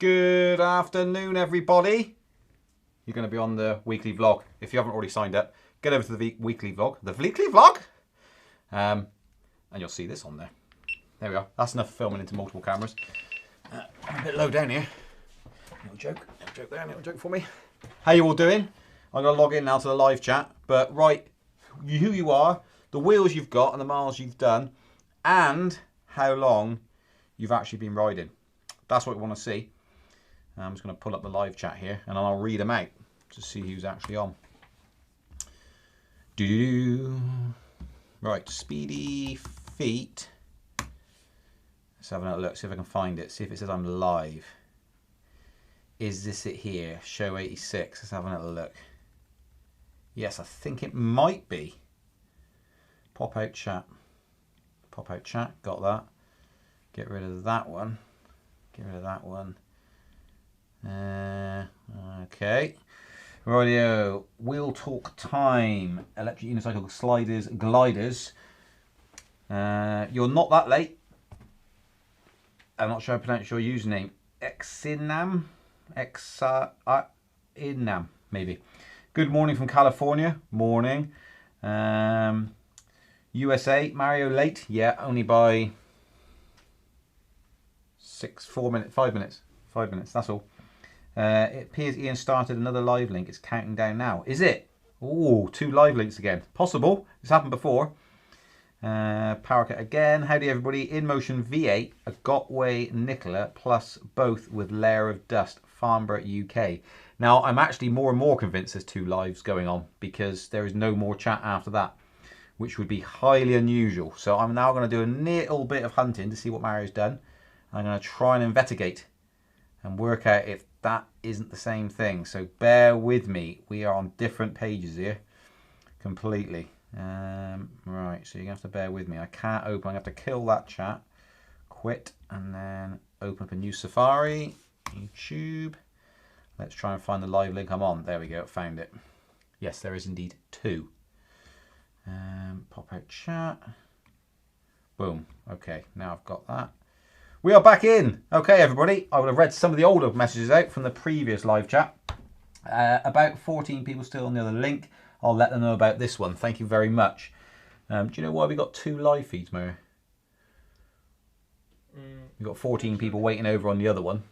Good afternoon, everybody. You're going to be on the weekly vlog. If you haven't already signed up, get over to the weekly vlog. The weekly vlog? And you'll see this on there. There we are. That's enough filming into multiple cameras. I'm a bit low down here. Little joke there, little joke for me. How you all doing? I'm going to log in now to the live chat. But write who you are, the wheels you've got and the miles you've done, and how long you've actually been riding. That's what we want to see. I'm just going to pull up the live chat here and I'll read them out to see who's actually on. Right, Speedy Feet. Let's have a look, see if I can find it. See if it says I'm live. Is this it here? Show 86. Let's have a little look. Yes, I think it might be. Pop out chat. Pop out chat. Got that. Get rid of that one. Get rid of that one. Okay. Radio. Wheel talk time. Electric unicycle sliders, gliders. You're not that late. I'm not sure I pronounce your username. Exinam? Inam, maybe. Good morning from California. Morning. USA. Mario late. Yeah, only by 5 minutes. 5 minutes, that's all. It appears Ian started another live link. It's counting down now. Is it? Oh, 2 live links again. Possible. It's happened before. Power cut again. Howdy everybody. In Motion V8, a Gotway Nicola plus both with Layer of Dust, Farnborough, UK. Now I'm actually more and more convinced there's 2 lives going on because there is no more chat after that, which would be highly unusual. So I'm now going to do a little bit of hunting to see what Mario's done. I'm going to try and investigate and work out if that isn't the same thing. So bear with me. We are on different pages here completely. Right, so you're going to have to bear with me. I can't open. I'm going to have to kill that chat, quit, and then open up a new Safari, YouTube. Let's try and find the live link I'm on. There we go, found it. Yes, there is indeed 2. Pop out chat. Boom. Okay, now I've got that. We are back in. Okay, everybody. I would have read some of the older messages out from the previous live chat. About 14 people still on the other link. I'll let them know about this one. Thank you very much. Do you know why we got 2 live feeds, Mary? We've got 14 people waiting over on the other one.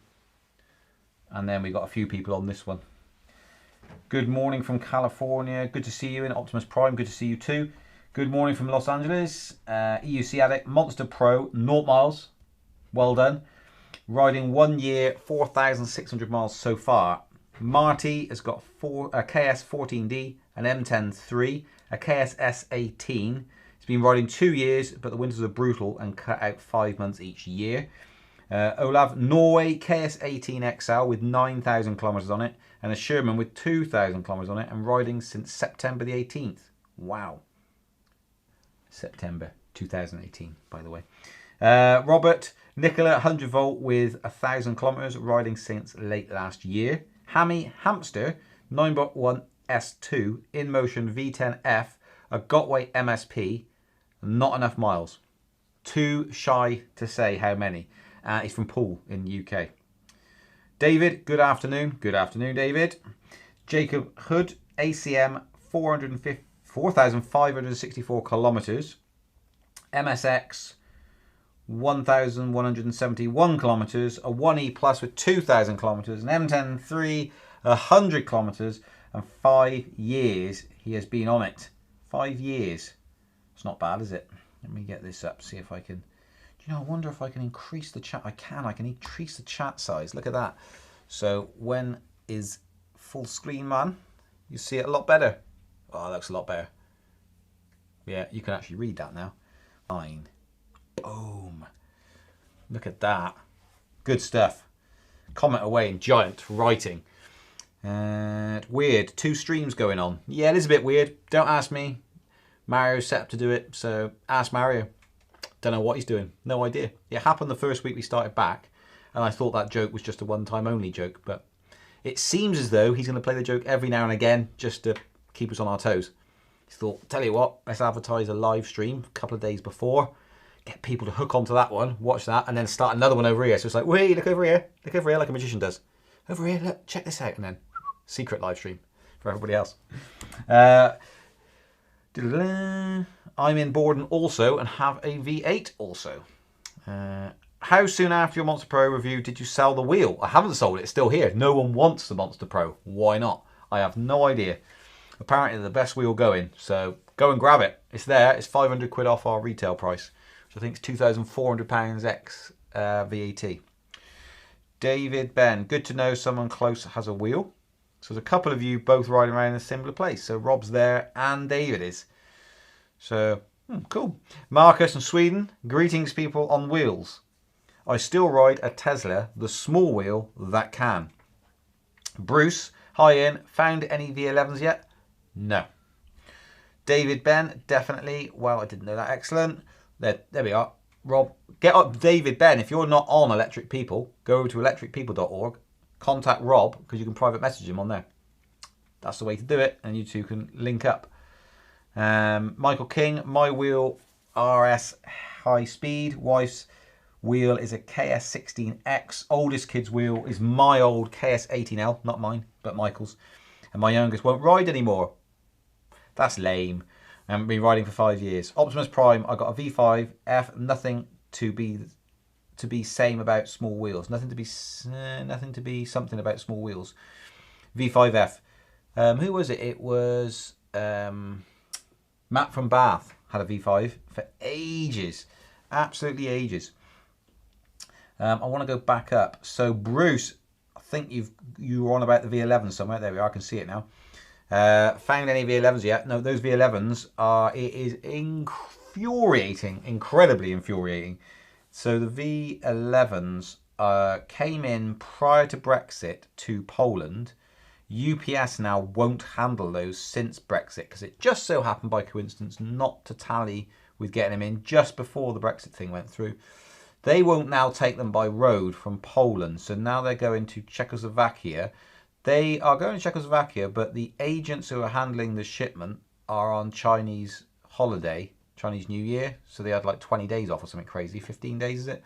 And then we got a few people on this one. Good morning from California. Good to see you in Optimus Prime. Good to see you too. Good morning from Los Angeles. EUC Addict, Monster Pro, 0 miles. Well done. Riding 1 year, 4,600 miles so far. Marty has got a KS14D, an M10-3, a KS S18. He's been riding 2 years, but the winters are brutal and cut out 5 months each year. Olav, Norway, KS18 XL with 9,000 kilometers on it, and a Sherman with 2,000 kilometers on it, and riding since September the 18th. Wow. September 2018, by the way. Robert, Nicola, 100 volt with 1,000 kilometers, riding since late last year. Hammy Hamster, 9.1 S2, In Motion V10F, a Gotway MSP, not enough miles. Too shy to say how many. He's from Poole in the UK. David, good afternoon. Good afternoon, David. Jacob Hood, ACM, 4,564 kilometers. MSX, 1,171 kilometers, a 1E Plus with 2,000 kilometers, an M10-3, 100 kilometers, and 5 years he has been on it. 5 years. It's not bad, is it? Let me get this up, see if I can. Do you know, I wonder if I can increase the chat. I can increase the chat size. Look at that. So when is full screen, man? You see it a lot better. Oh, it looks a lot better. Yeah, you can actually read that now. Fine. Boom. Look at that. Good stuff. Comment away in giant writing. Weird. 2 streams going on. Yeah, it is a bit weird. Don't ask me. Mario's set up to do it, so ask Mario. Don't know what he's doing. No idea. It happened the first week we started back, and I thought that joke was just a one-time only joke, but it seems as though he's going to play the joke every now and again just to keep us on our toes. He thought, tell you what, let's advertise a live stream a couple of days before. get people to hook onto that one, watch that, and then start another one over here. So it's like, wait, look over here, like a magician does. Over here, look, check this out, and then secret live stream for everybody else. I'm in Borden also and have a V8 also. How soon after your Monster Pro review did you sell the wheel? I haven't sold it, it's still here. No one wants the Monster Pro. Why not? I have no idea. Apparently the best wheel going, so go and grab it. It's there, it's 500 quid off our retail price, which I think is £2,400 ex VAT. David Ben, good to know someone close has a wheel. So there's a couple of you both riding around in a similar place. So Rob's there and David is. So, cool. Marcus in Sweden, greetings people on wheels. I still ride a Tesla, the small wheel that can. Bruce, hi Ian, found any V11s yet? No. David Ben, definitely. Well, I didn't know that. Excellent. There we are. Rob, get up David Ben. If you're not on Electric People, go over to electricpeople.org, contact Rob, because you can private message him on there. That's the way to do it, and you two can link up. Michael King, my wheel RS high speed. Wife's wheel is a KS16X. Oldest kid's wheel is my old KS18L, not mine, but Michael's. And my youngest won't ride anymore. That's lame. I haven't been riding for 5 years. Optimus Prime, I got a V5 F. Nothing to be same about small wheels. Nothing to be something about small wheels. V5 F. Who was it? It was Matt from Bath had a V5 for ages, absolutely ages. I want to go back up. So Bruce, I think you were on about the V11 somewhere. There we are. I can see it now. Found any V11s yet? No, those V11s are. It is infuriating, incredibly infuriating. So the V11s came in prior to Brexit to Poland. UPS now won't handle those since Brexit because it just so happened by coincidence not to tally with getting them in just before the Brexit thing went through. They won't now take them by road from Poland, so now they're going to Czechoslovakia. They are going to Czechoslovakia, but the agents who are handling the shipment are on Chinese holiday, Chinese New Year, so they had like 20 days off or something crazy, 15 days is it?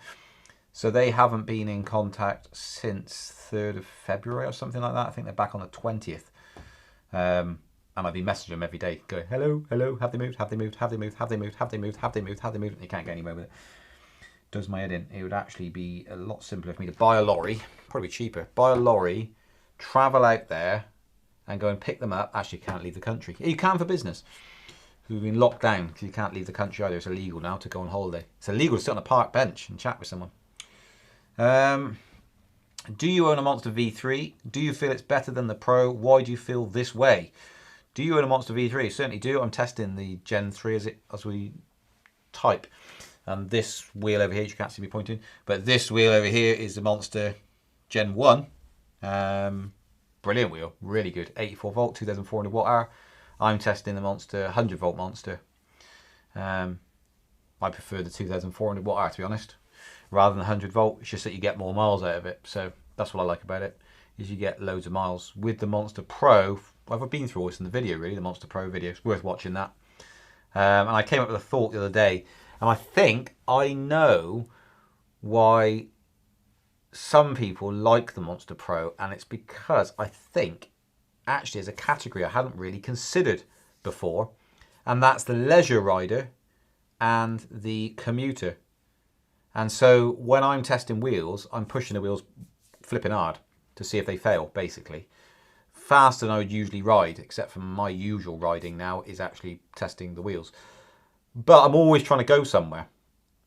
So they haven't been in contact since 3rd of February or something like that. I think they're back on the 20th. And I've been messaging them every day going, hello, hello, have they moved, have they moved, have they moved, have they moved, have they moved, have they moved, have they moved? And you can't get anywhere with it. Does my head in. It would actually be a lot simpler for me to buy a lorry, probably cheaper, buy a lorry, travel out there and go and pick them up. Actually, you can't leave the country. You can for business. We've been locked down because you can't leave the country either. It's illegal now to go on holiday. It's illegal to sit on a park bench and chat with someone. Do you own a Monster V3? Do you feel it's better than the Pro? Why do you feel this way? Do you own a Monster V3? Certainly do. I'm testing the Gen 3 as we type. And this wheel over here, you can't see me pointing, but this wheel over here is the Monster Gen 1. Brilliant wheel, really good. 84 volt, 2,400 watt hour. I'm testing the Monster 100 volt Monster. I prefer the 2,400 watt hour, to be honest, rather than 100 volt. It's just that you get more miles out of it. So that's what I like about it, is you get loads of miles. With the Monster Pro, I've been through all this in the video, really, the Monster Pro video. It's worth watching that. And I came up with a thought the other day, and I think I know why some people like the Monster Pro, and it's because I think actually as a category I hadn't really considered before, and that's the leisure rider and the commuter. And so when I'm testing wheels, I'm pushing the wheels flipping hard to see if they fail, basically. Faster than I would usually ride, except for my usual riding now is actually testing the wheels. But I'm always trying to go somewhere.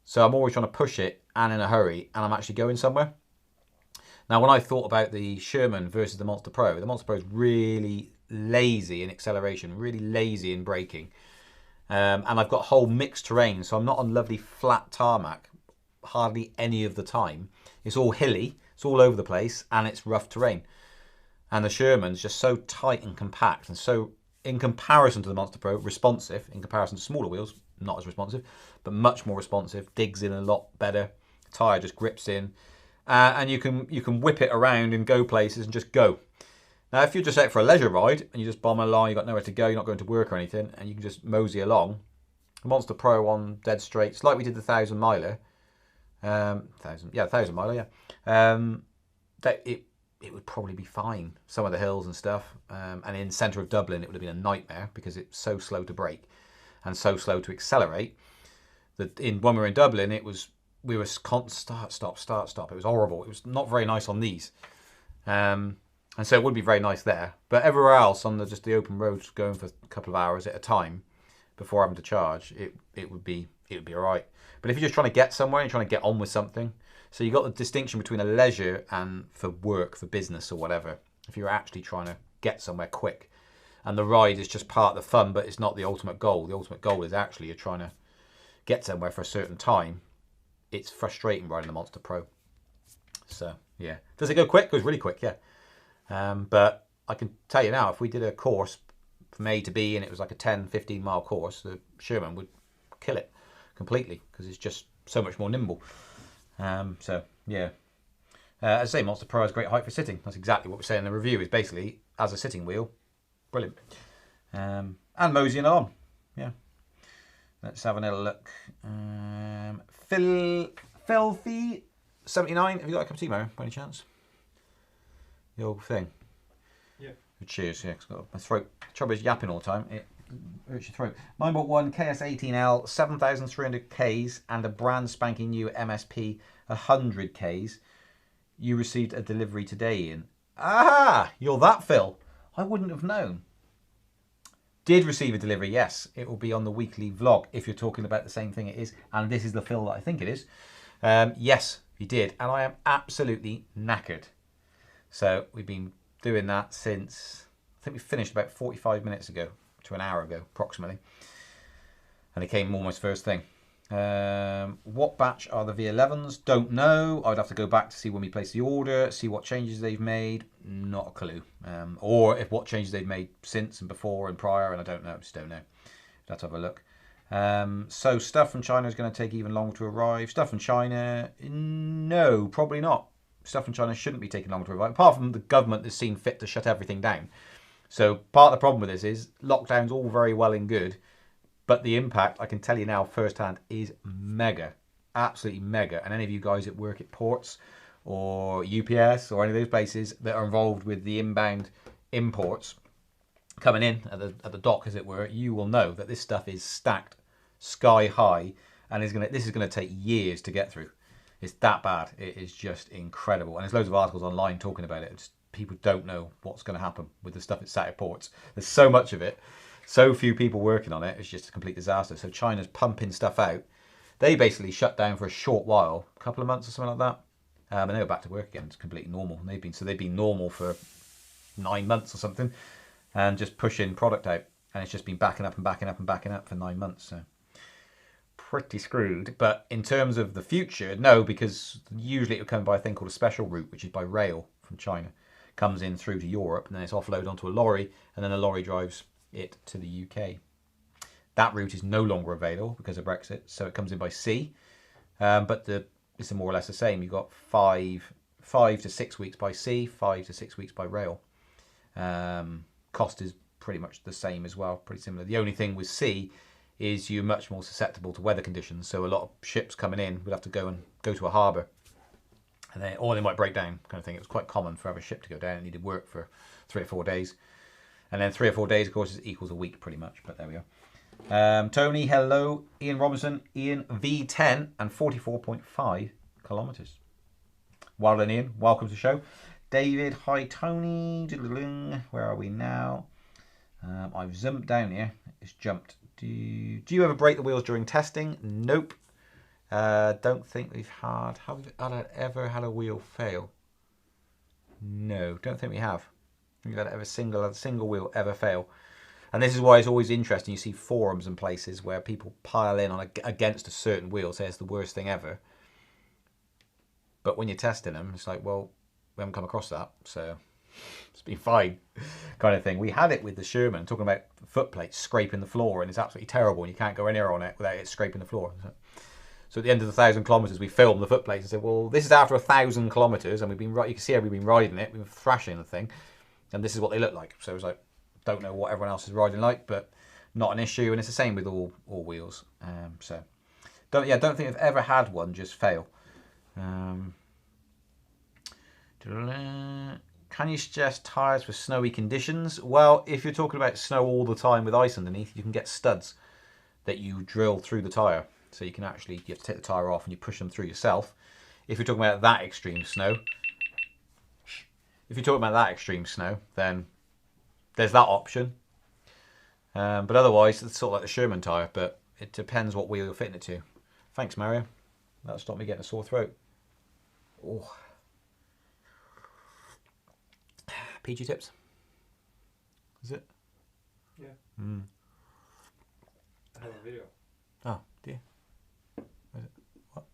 So I'm always trying to push it and in a hurry, and I'm actually going somewhere. Now, when I thought about the Sherman versus the Monster Pro is really lazy in acceleration, really lazy in braking. And I've got whole mixed terrain, so I'm not on lovely flat tarmac hardly any of the time. It's all hilly, it's all over the place, and it's rough terrain. And the Sherman's just so tight and compact, and so, in comparison to the Monster Pro, responsive. In comparison to smaller wheels, not as responsive, but much more responsive. Digs in a lot better. Tyre just grips in. And you can whip it around and go places and just go. Now, if you're just out for a leisure ride and you just bomb along, you've got nowhere to go, you're not going to work or anything, and you can just mosey along, Monster Pro on dead straights, like we did the 1,000 miler. 1,000 miler, yeah. That it would probably be fine. Some of the hills and stuff, and in the centre of Dublin, it would have been a nightmare because it's so slow to brake and so slow to accelerate. That when we were in Dublin, we were constant start, stop. It was horrible. It was not very nice on these, and so it would be very nice there. But everywhere else on just the open roads, going for a couple of hours at a time before having to charge, it would be all right. But if you're just trying to get somewhere and you're trying to get on with something, so you got the distinction between a leisure and for work, for business or whatever. If you're actually trying to get somewhere quick, and the ride is just part of the fun, but it's not the ultimate goal. The ultimate goal is actually you're trying to get somewhere for a certain time. It's frustrating riding the Monster Pro. So yeah, does it go quick? It goes really quick, yeah. But I can tell you now, if we did a course from A to B and it was like a 10-15 mile course, the Sherman would kill it completely because it's just so much more nimble. So yeah, as I say, Monster Pro has great height for sitting. That's exactly what we're saying in the review. Is basically as a sitting wheel, brilliant. And moseying on, yeah. Let's have another look. Filthy 79. Have you got a cup of tea, Mary, by any chance? The old thing. Yeah. Cheers. Yeah, 'cause got my throat. The trouble is yapping all the time. It hurts your throat. 9.1 KS18L, 7,300 Ks, and a brand spanking new MSP 100 Ks. You received a delivery today, Ian. Ah, you're that Phil. I wouldn't have known. Did receive a delivery, yes. It will be on the weekly vlog if you're talking about the same thing it is. And this is the Phil that I think it is. Yes, he did. And I am absolutely knackered. So we've been doing that since, I think we finished about 45 minutes ago to an hour ago, approximately. And it came almost first thing. What batch are the V11s? Don't know. I'd have to go back to see when we placed the order, see what changes they've made. Not a clue. Or if what changes they've made since and before and prior, and I don't know. Just don't know. Let's have a look. So stuff from China is going to take even longer to arrive. Stuff from China? No, probably not. Stuff from China shouldn't be taking longer to arrive, apart from the government has seen fit to shut everything down. So part of the problem with this is lockdown's all very well and good, but the impact, I can tell you now firsthand, is mega. Absolutely mega. And any of you guys that work at ports or UPS or any of those places that are involved with the inbound imports coming in at the dock, as it were, you will know that this stuff is stacked sky high, and this is going to take years to get through. It's that bad. It is just incredible. And there's loads of articles online talking about it. People don't know what's going to happen with the stuff at sat ports. There's so much of it. So few people working on it. It's just a complete disaster. So China's pumping stuff out. They basically shut down for a short while, a couple of months or something like that. And they were back to work again. It's completely normal. They've been normal for 9 months or something, and just pushing product out. And it's just been backing up and backing up and backing up for 9 months. So pretty screwed. But in terms of the future, no, because usually it would come by a thing called a special route, which is by rail from China. Comes in through to Europe, and then it's offloaded onto a lorry, and then a lorry drives it to the UK. That route is no longer available because of Brexit, so it comes in by sea. But it's more or less the same. You've got 5 to 6 weeks by sea, 5 to 6 weeks by rail. Cost is pretty much the same as well, pretty similar. The only thing with sea is you're much more susceptible to weather conditions. So a lot of ships coming in would have to go to a harbour, or they might break down, kind of thing. It was quite common for a ship to go down. It needed work for 3 or 4 days. And then 3 or 4 days, of course, equals a week pretty much. But there we are. Tony, hello. Ian Robinson, Ian V10 and 44.5 kilometres. Well done, Ian. Welcome to the show. David, hi, Tony. Where are we now? I've zoomed down here. It's jumped. Do you ever break the wheels during testing? Nope. Don't think we've had. Have we ever had a wheel fail? No, don't think we have. We've had a single wheel ever fail. And this is why it's always interesting. You see forums and places where people pile in against a certain wheel, say it's the worst thing ever. But when you're testing them, it's like, well, we haven't come across that, so it's been fine, kind of thing. We had it with the Sherman, talking about foot plates scraping the floor, and it's absolutely terrible, and you can't go anywhere on it without it scraping the floor. So at the end of the 1,000 kilometres, we filmed the foot plates and said, well, this is after 1,000 kilometres, and you can see how we've been riding it, we've been thrashing the thing, and this is what they look like. So it was like, don't know what everyone else is riding like, but not an issue, and it's the same with all wheels. So don't think I've ever had one just fail. Can you suggest tyres for snowy conditions? Well, if you're talking about snow all the time with ice underneath, you can get studs that you drill through the tyre. So you can actually, you have to take the tyre off and you push them through yourself. If you're talking about that extreme snow, then there's that option. But otherwise, it's sort of like the Sherman tyre, but it depends what wheel you're fitting it to. Thanks, Mario. That'll stop me getting a sore throat. Oh. PG tips. Is it? Yeah. Mm. I have a video. Oh, do you? Where is it? What?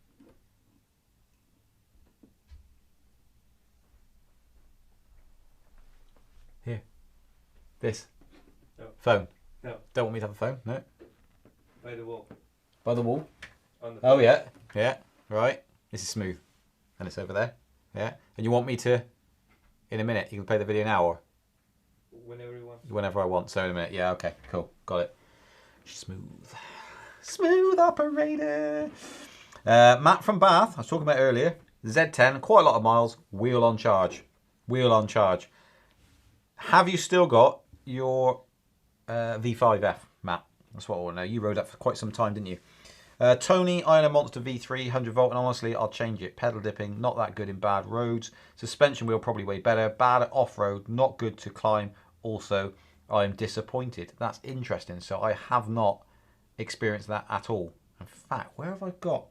Here. This. No. Phone. No. Don't want me to have a phone? No. By the wall. By the wall? On the Oh, yeah. Yeah. Right. This is smooth. And it's over there. Yeah. And you want me to, in a minute, you can play the video now or? Whenever you want. Whenever I want. So in a minute. Yeah, okay. Cool. Got it. Smooth. Smooth operator. Matt from Bath, I was talking about earlier. Z10, quite a lot of miles, wheel on charge. Wheel on charge. Have you still got your V5F, Matt? That's what I want to know. You rode that for quite some time, didn't you? Tony, I own a Monster V3, 100 volt, and honestly, I'll change it. Pedal dipping, not that good in bad roads. Suspension wheel, probably way better. Bad at off-road, not good to climb. Also, I'm disappointed. That's interesting. So I have not experienced that at all. In fact, where have I got?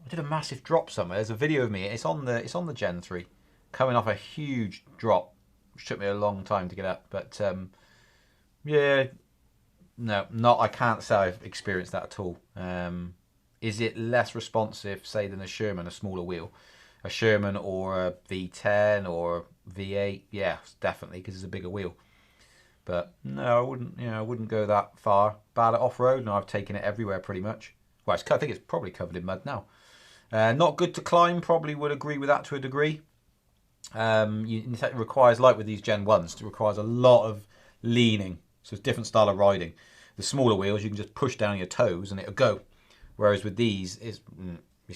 I did a massive drop somewhere. There's a video of me. It's on the Gen 3, coming off a huge drop, which took me a long time to get up. But yeah, no, not. I can't say I've experienced that at all. Is it less responsive, say, than a Sherman, a smaller wheel, a Sherman or a V10 or V8? Yeah, definitely, because it's a bigger wheel. But no, I wouldn't. I wouldn't go that far. Bad at off-road, and I've taken it everywhere pretty much. Well, I think it's probably covered in mud now. Not good to climb. Probably would agree with that to a degree. It requires, like with these Gen 1s, it requires a lot of leaning. So it's a different style of riding. The smaller wheels, you can just push down your toes and it'll go. Whereas with these, it's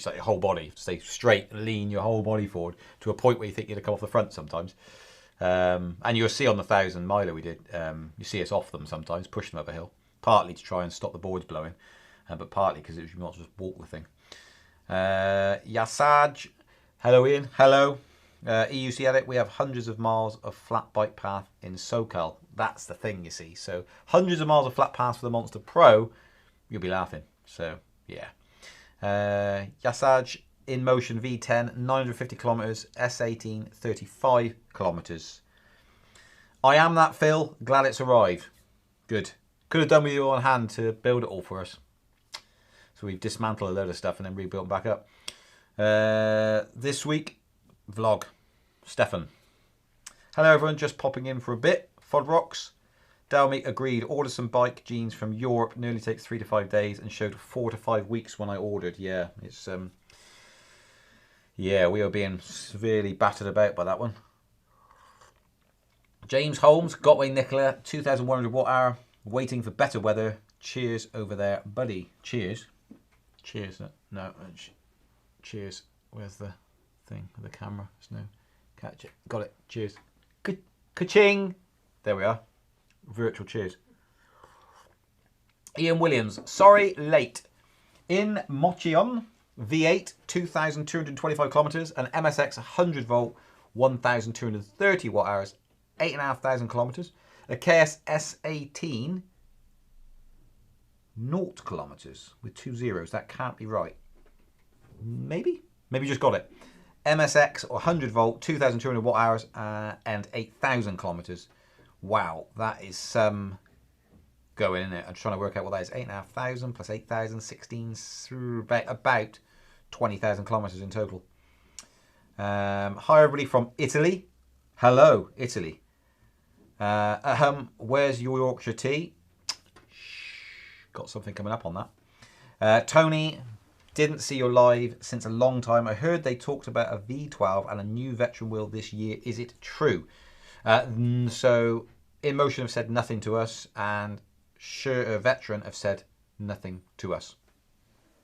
like your whole body. Stay straight and lean your whole body forward to a point where you think you're going to come off the front sometimes. And you'll see on the 1,000 miler we did, you see us off them sometimes, push them up a hill. Partly to try and stop the boards blowing, but partly because you might just walk the thing. Yasaj, hello Ian, hello. EUC edit, we have hundreds of miles of flat bike path in SoCal. That's the thing, you see. So hundreds of miles of flat paths for the Monster Pro, you'll be laughing. So yeah. Yasaj, in motion V10, 950 kilometers, S18, 35 kilometers. I am that Phil, glad it's arrived. Good. Could have done with you on hand to build it all for us. So we've dismantled a load of stuff and then rebuilt back up. This week, vlog. Stefan. Hello everyone, just popping in for a bit. Fodrocks. Delmeek agreed, ordered some bike jeans from Europe. Nearly takes 3 to 5 days and showed 4 to 5 weeks when I ordered. Yeah, it's yeah, we are being severely battered about by that one. James Holmes, Gotway Nicola, 2,100 watt hour, waiting for better weather. Cheers over there, buddy. Cheers. Cheers. No. Cheers. Where's the thing with the camera? There's no catch it. Got it. Cheers. Ka-ching. There we are. Virtual cheers. Ian Williams. Sorry, late. In Mochion, V8, 2,225 kilometers, an MSX 100 volt, 1,230 watt hours, 8,500 kilometers. A KS S18, 0 kilometers with 2 zeros. That can't be right. Maybe you just got it. MSX or 100 volt, 2,200 watt hours, and 8,000 kilometers. Wow, that is some going, isn't it? I'm trying to work out what that is. 8,500 plus 8,000, 16, about 20,000 kilometers in total. Hi everybody from Italy. Hello, Italy. Where's your Yorkshire tea? Got something coming up on that. Tony, didn't see your live since a long time. I heard they talked about a V12 and a new veteran wheel this year. Is it true? So In Motion have said nothing to us, and Veteran have said nothing to us.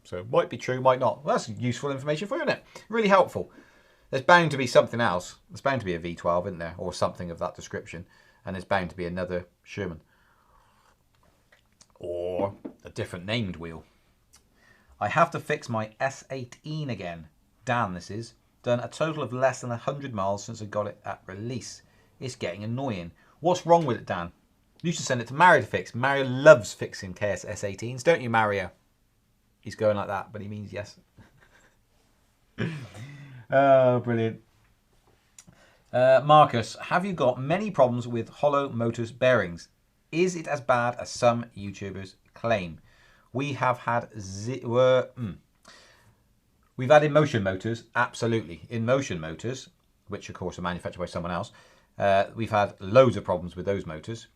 So it might be true, might not. Well, that's useful information for you, isn't it? Really helpful. There's bound to be something else. There's bound to be a V12, isn't there? Or something of that description. And there's bound to be another Sherman. Or a different named wheel. I have to fix my S18 again. Dan, this is. Done a total of less than 100 miles since I got it at release. It's getting annoying. What's wrong with it, Dan? You should send it to Mario to fix. Mario loves fixing KSS18s, don't you, Mario? He's going like that, but he means yes. Oh, brilliant. Marcus, have you got many problems with hollow motors bearings? Is it as bad as some YouTubers claim? We have had we've had in-motion motors, absolutely. In-motion motors, which of course are manufactured by someone else. We've had loads of problems with those motors.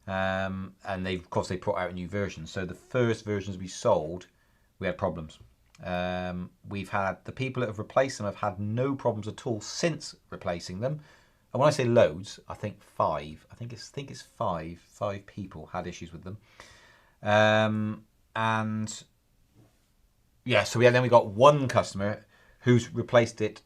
And of course they put out new versions. So the first versions we sold, we had problems. We've had the people that have replaced them have had no problems at all since replacing them. And when I say loads, I think five. I think it's five. 5 people had issues with them. And yeah, so then we got one customer who's replaced it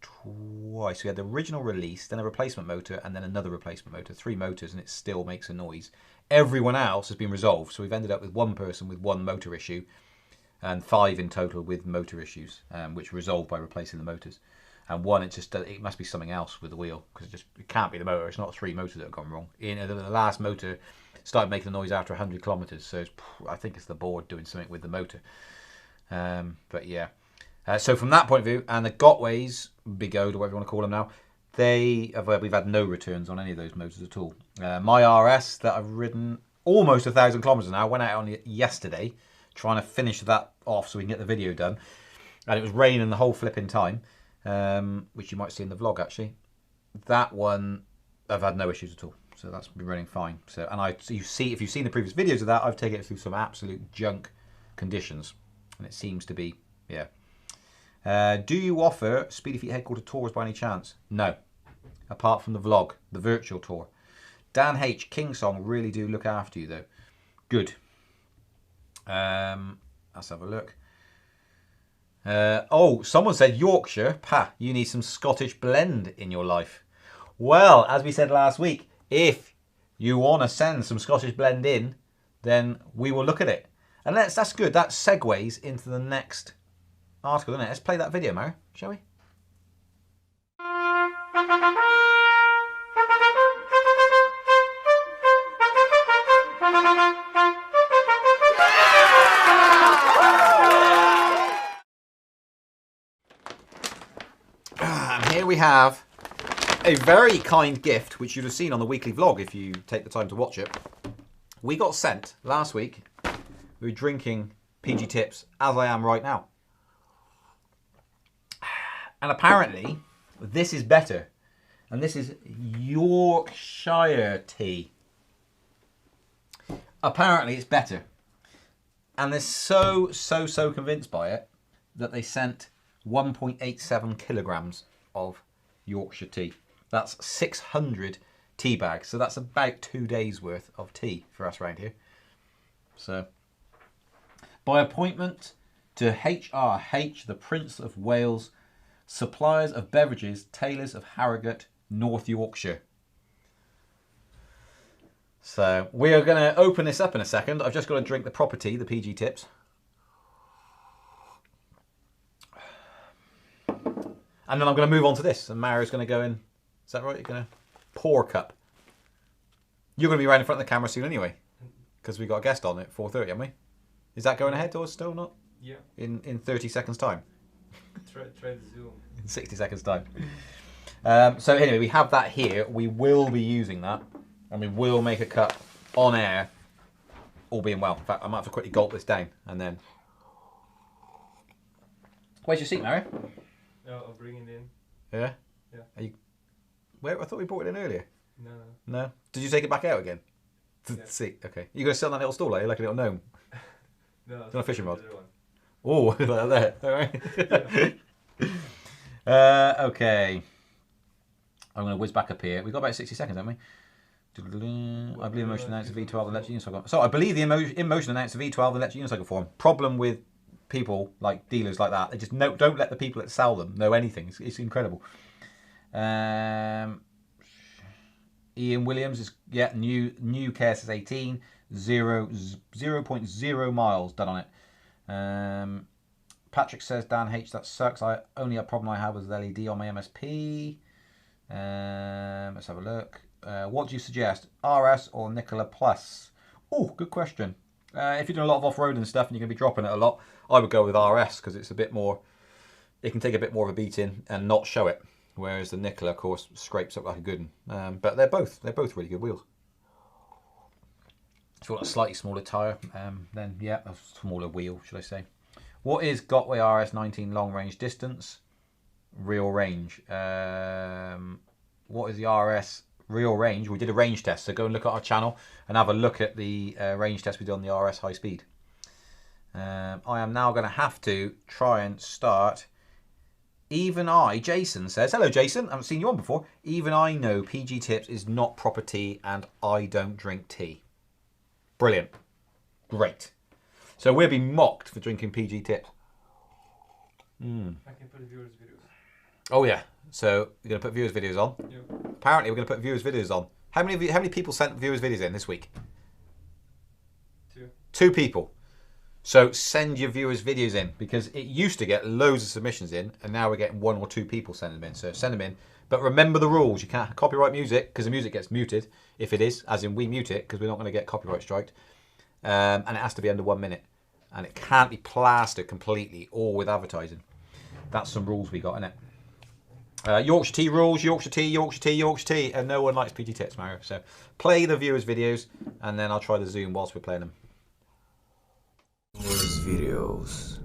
twice. We had the original release, then a replacement motor, and then another replacement motor. 3 motors, and it still makes a noise. Everyone else has been resolved. So we've ended up with one person with one motor issue, and 5 in total with motor issues, which were resolved by replacing the motors. And one, it must be something else with the wheel, because it can't be the motor. It's not 3 motors that have gone wrong. The last motor started making the noise after 100 kilometers, so I think it's the board doing something with the motor. But yeah. So from that point of view, and the Gotways, Big O, or whatever you want to call them now, we've had no returns on any of those motors at all. My RS that I've ridden almost 1,000 kilometers now, went out on it yesterday, trying to finish that off so we can get the video done. And it was raining the whole flipping time, which you might see in the vlog actually. That one, I've had no issues at all. So that's been running fine. So, if you've seen the previous videos of that, I've taken it through some absolute junk conditions. And it seems to be, yeah. Do you offer Speedy Feet headquarter tours by any chance? No. Apart from the vlog, the virtual tour. Dan H, Kingsong really do look after you though. Good. Let's have a look. Someone said Yorkshire. Pa, you need some Scottish blend in your life. Well, as we said last week, if you want to send some Scottish blend in, then we will look at it. And that's good. That segues into the next article, isn't it? Let's play that video, Mary, shall we? And here we have a very kind gift, which you'd have seen on the weekly vlog if you take the time to watch it. We got sent last week. We were drinking PG Tips, as I am right now. And apparently, this is better. And this is Yorkshire tea. Apparently, it's better. And they're so convinced by it that they sent 1.87 kilograms of Yorkshire tea. That's 600 tea bags. So that's about 2 days worth of tea for us around here. So, by appointment to HRH, the Prince of Wales, suppliers of beverages, tailors of Harrogate, North Yorkshire. So we are going to open this up in a second. I've just got to drink the proper tea, the PG Tips. And then I'm going to move on to this. And Mario's going to go in. Is that right? You're going to pour a cup. You're going to be right in front of the camera soon anyway. Because we got a guest on at 4:30, haven't we? Is that going ahead or still not? Yeah. In 30 seconds time? Try the Zoom. In 60 seconds time. So anyway, we have that here. We will be using that. And we will make a cup on air. All being well. In fact, I might have to quickly gulp this down. And then... Where's your seat, Mary? No, I'll bring it in. Yeah? Yeah. Are you... Where? I thought we brought it in earlier. No. No? Did you take it back out again? Yeah. See, okay. You going to sit on that little stool, are you? Like a little gnome? No. On a fishing rod? One. Oh, like that. All right. Okay. I'm going to whiz back up here. We've got about 60 seconds, haven't we? I believe Emotion announced the V12 electric unicycle. So I believe the Emotion announced the V12 electric unicycle form. Problem with people like dealers like that, they just don't let the people that sell them know anything. It's incredible. Ian Williams is new KSS 18 0.0 miles done on it. Patrick says, Dan H, that sucks. Only a problem I have is LED on my MSP. Let's have a look. What do you suggest, RS or Nicola Plus? Oh, good question. If you're doing a lot of off-road and stuff and you're going to be dropping it a lot, I would go with RS because it's a bit more, it can take a bit more of a beating and not show it. Whereas the Nicola, of course, scrapes up like a good one. But they're both really good wheels. If you want a slightly smaller tyre, then yeah, a smaller wheel, should I say. What is Gotway RS19 long range distance? Real range. What is the RS real range? We did a range test, so go and look at our channel and have a look at the range test we did on the RS high speed. I am now going to have to try and start. Even I, Jason says, hello Jason, I haven't seen you on before. Even I know PG Tips is not proper tea and I don't drink tea. Brilliant. Great. So we'll be mocked for drinking PG Tips. I can put viewers' videos. Oh yeah. So we're going to put viewers' videos on. Yep. Apparently we're going to put viewers' videos on. How many people sent viewers' videos in this week? 2. 2 people. So send your viewers' videos in because it used to get loads of submissions in and now we're getting 1 or 2 people sending them in. So send them in. But remember the rules. You can't copyright music because the music gets muted if it is, as in we mute it because we're not going to get copyright striked. And it has to be under 1 minute. And it can't be plastered completely or with advertising. That's some rules we got, innit? Yorkshire tea rules, Yorkshire tea, Yorkshire tea, Yorkshire tea. And no one likes PG Tips, Mario. So play the viewers' videos and then I'll try the Zoom whilst we're playing them. Viewers' videos.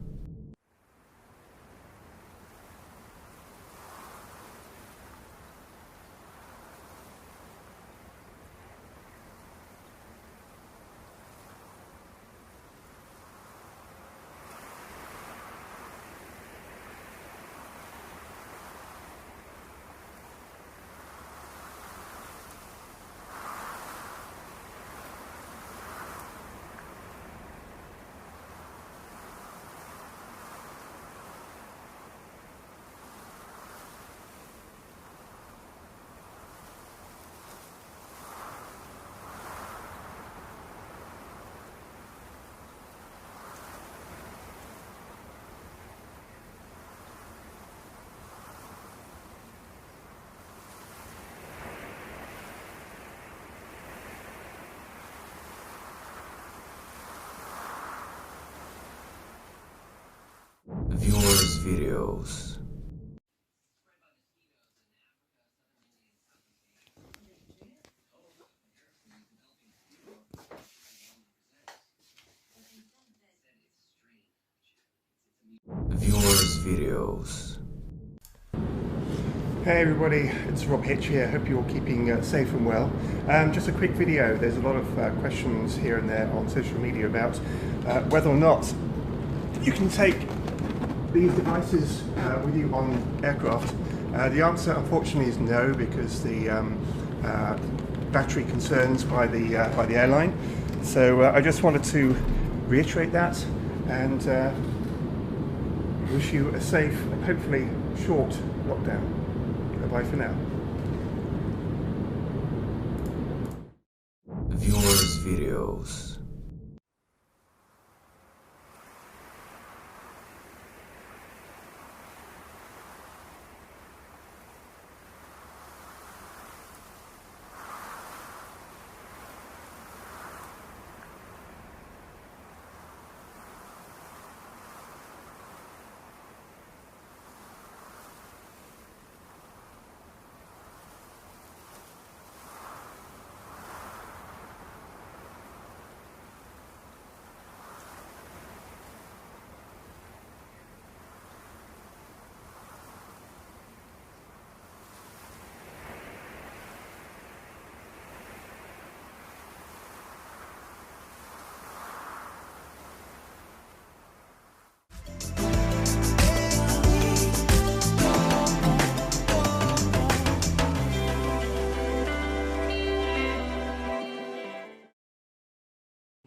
Viewers' videos. Viewers' videos. Hey everybody, it's Rob Hitch here. Hope you're all keeping safe and well. Just a quick video. There's a lot of questions here and there on social media about whether or not you can take these devices with you on aircraft. The answer, unfortunately, is no, because the battery concerns by the airline. So I just wanted to reiterate that and wish you a safe and hopefully short lockdown. Bye for now. Viewers' videos.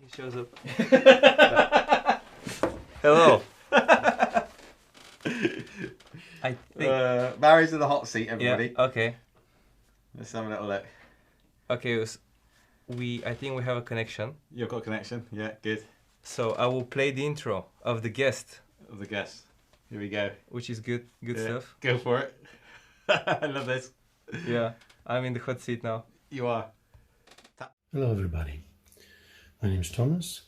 He shows up. Hello. I think. Mary's in the hot seat, everybody. Yeah. Okay. Let's have a little look. Okay. I think we have a connection. You've got a connection. Yeah, good. So I will play the intro of the guest. Here we go. Which is good stuff. Go for it. I love this. Yeah, I'm in the hot seat now. You are. Hello everybody, my name is Thomas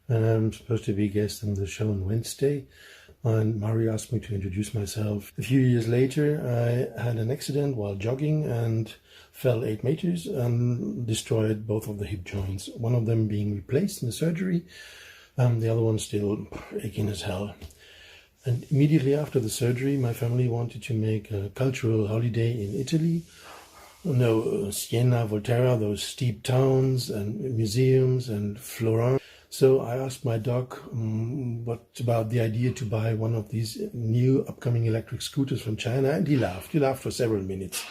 and I'm supposed to be a guest on the show on Wednesday, and Mari asked me to introduce myself. A few years later I had an accident while jogging and fell 8 meters and destroyed both of the hip joints, one of them being replaced in the surgery, the other one still aching as hell. And immediately after the surgery my family wanted to make a cultural holiday in Italy. Siena, Volterra, those steep towns and museums and Florence. So I asked my doc what about the idea to buy one of these new upcoming electric scooters from China, and he laughed. He laughed for several minutes.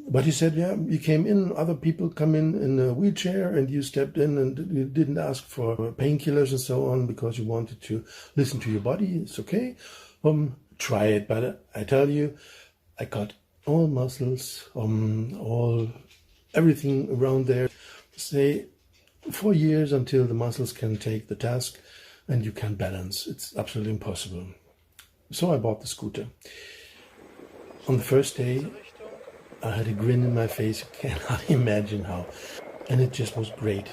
But he said, yeah, you came in, other people come in a wheelchair, and you stepped in and you didn't ask for painkillers and so on because you wanted to listen to your body. It's okay. Try it. But I tell you, I got all muscles, everything around there. Say 4 years until the muscles can take the task and you can balance. It's absolutely impossible. So I bought the scooter. On the first day, I had a grin in my face. You cannot imagine how. And it just was great.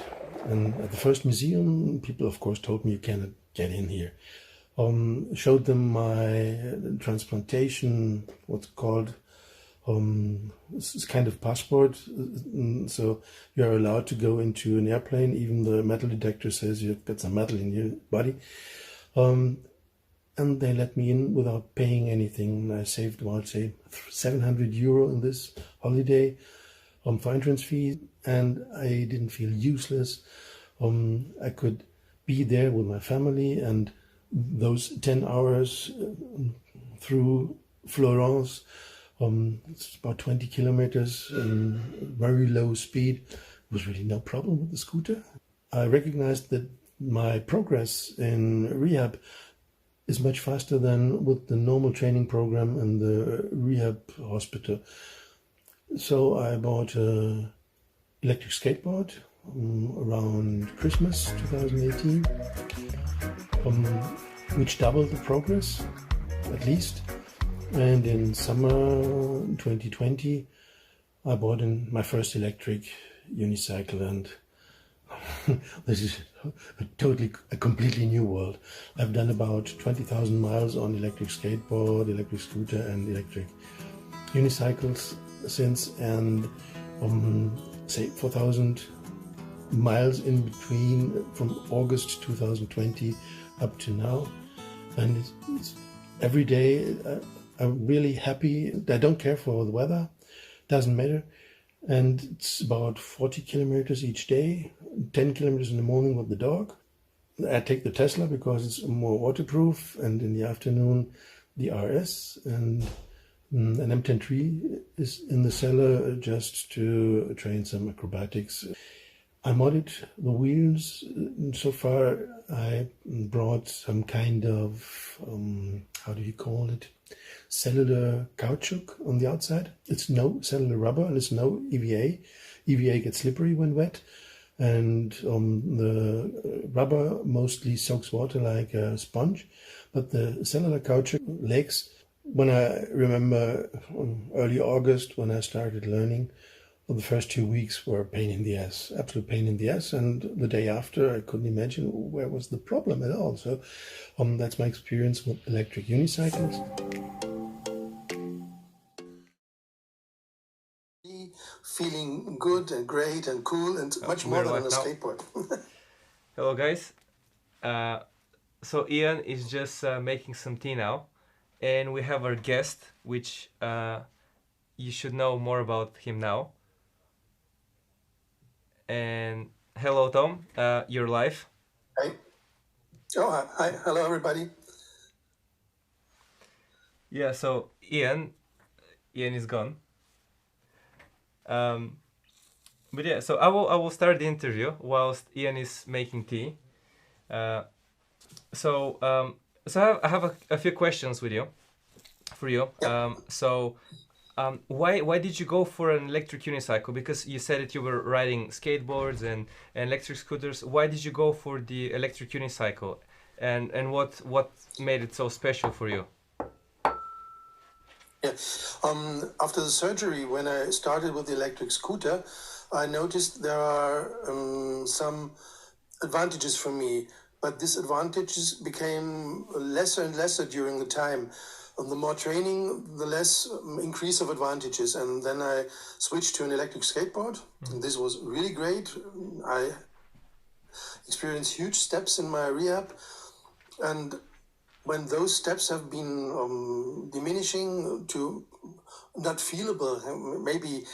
And at the first museum, people of course told me you cannot get in here. Showed them my transplantation, what's it called, it's kind of passport, so you're allowed to go into an airplane. Even the metal detector says you've got some metal in your body, and they let me in without paying anything. I saved about, say, €700 in this holiday for entrance fee, and I didn't feel useless. I could be there with my family, and those 10 hours through Florence, it's about 20 kilometers, very low speed. Was really no problem with the scooter. I recognized that my progress in rehab is much faster than with the normal training program in the rehab hospital. So I bought an electric skateboard around Christmas 2018, which doubled the progress, at least. And in summer 2020, I bought my first electric unicycle, and this is a completely new world. I've done about 20,000 miles on electric skateboard, electric scooter, and electric unicycles since, and say 4,000 miles in between from August 2020 up to now, and it's every day. I'm really happy. I don't care for the weather, doesn't matter. And it's about 40 kilometers each day, 10 kilometers in the morning with the dog. I take the Tesla because it's more waterproof, and in the afternoon the RS, and an M10 is in the cellar just to train some acrobatics. I modded the wheels. So far I brought some kind of, how do you call it? Cellular caoutchouc on the outside. It's no cellular rubber and it's no EVA. EVA gets slippery when wet, and the rubber mostly soaks water like a sponge, but the cellular caoutchouc legs, when I remember early August when I started learning, the first 2 weeks were a pain in the ass, absolute pain in the ass, and the day after I couldn't imagine where was the problem at all. So that's my experience with electric unicycles. Feeling good and great and cool, and much more than on a skateboard. Hello guys. So Ian is just making some tea now, and we have our guest, which you should know more about him now. And hello Tom, you're live. Hi. Oh, hi. Hello everybody. Yeah, so Ian is gone. But yeah, so I will start the interview whilst Ian is making tea. So I have a few questions with you, for you. Why did you go for an electric unicycle? Because you said that you were riding skateboards and electric scooters. Why did you go for the electric unicycle? And what made it so special for you? Yeah. After the surgery, when I started with the electric scooter, I noticed there are some advantages for me, but these advantages became lesser and lesser during the time. The more training, the less increase of advantages. And then I switched to an electric skateboard. And this was really great. I experienced huge steps in my rehab. And when those steps have been diminishing to not feelable, maybe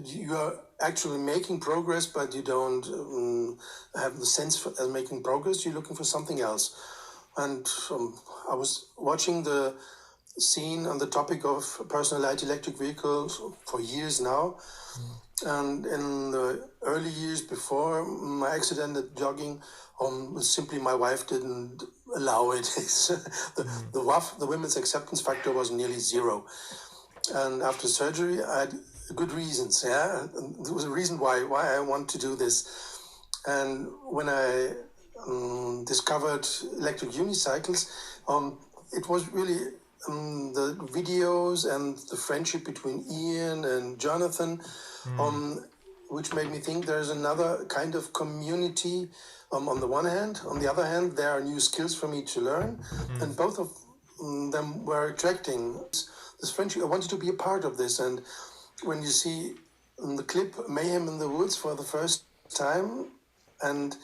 you are actually making progress, but you don't have the sense for making progress. You're looking for something else. And I was watching the scene on the topic of personal light electric vehicles for years now. And in the early years before my accident at jogging, simply my wife didn't allow it. The women's acceptance factor was nearly zero. And after surgery, I had good reasons. Yeah, and there was a reason why I want to do this. And when I discovered electric unicycles, it was really the videos and the friendship between Ian and Jonathan, which made me think there's another kind of community on the one hand. On the other hand, there are new skills for me to learn, and both of them were attracting this friendship. I wanted to be a part of this, and when you see the clip Mayhem in the Woods for the first time and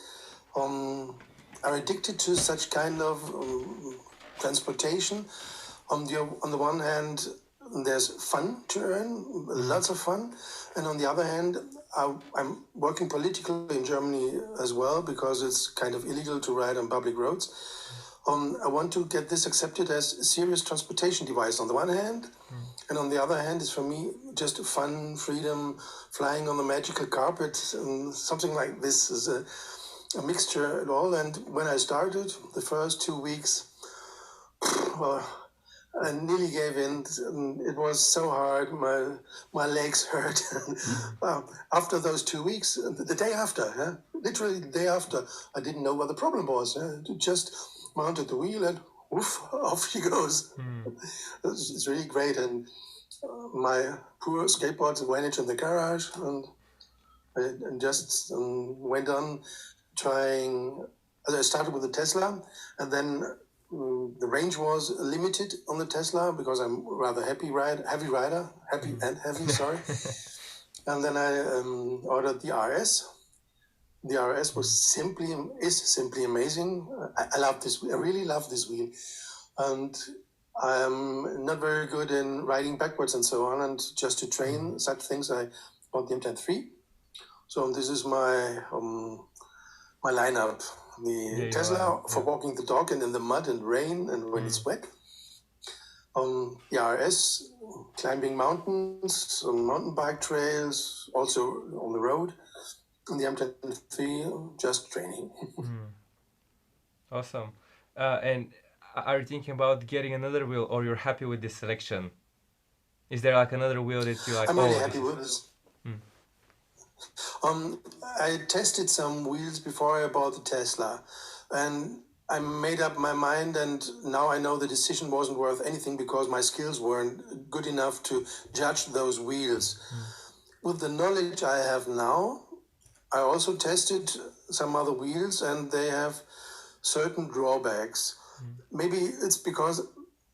are addicted to such kind of transportation, on the one hand, there's fun to earn, lots of fun, and on the other hand, I'm working politically in Germany as well because it's kind of illegal to ride on public roads. I want to get this accepted as a serious transportation device on the one hand, and on the other hand, it's for me just fun, freedom, flying on the magical carpet, and something like this is a mixture at all. And when I started, the first 2 weeks, well, I nearly gave in. It was so hard. My legs hurt. After those 2 weeks, the day after, literally the day after, I didn't know what the problem was. Just mounted the wheel and woof, off she goes. It's really great. And my poor skateboards went into the garage and just went on trying. I started with the Tesla, and then the range was limited on the Tesla because I'm rather heavy rider, sorry. And then I ordered the RS. The RS is simply amazing. I love this. I really love this wheel, and I'm not very good in riding backwards and so on. And just to train such things, I bought the M10-3. So this is my my lineup. The Tesla for walking the dog and in the mud and rain and when it's wet. The RS, climbing mountains, on mountain bike trails, also on the road. And the M10-3, just training. Awesome. And are you thinking about getting another wheel, or you're happy with this selection? Is there like another wheel that you like? I'm really happy with this. I tested some wheels before I bought the Tesla, and I made up my mind, and now I know the decision wasn't worth anything because my skills weren't good enough to judge those wheels. With the knowledge I have now, I also tested some other wheels, and they have certain drawbacks. Maybe it's because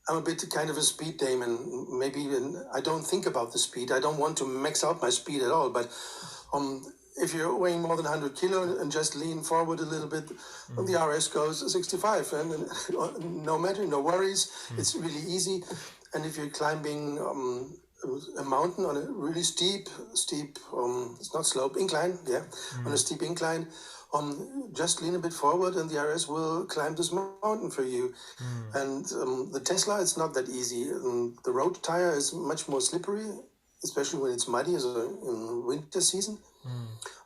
I'm a bit kind of a speed demon. Maybe I don't think about the speed. I don't want to max out my speed at all, but if you're weighing more than 100 kilo and just lean forward a little bit, the RS goes 65, and no matter, no worries. It's really easy. And if you're climbing a mountain on a really steep, it's not slope, incline, on a steep incline, just lean a bit forward and the RS will climb this mountain for you. And the Tesla, it's not that easy. The road tire is much more slippery especially when it's muddy as in winter season.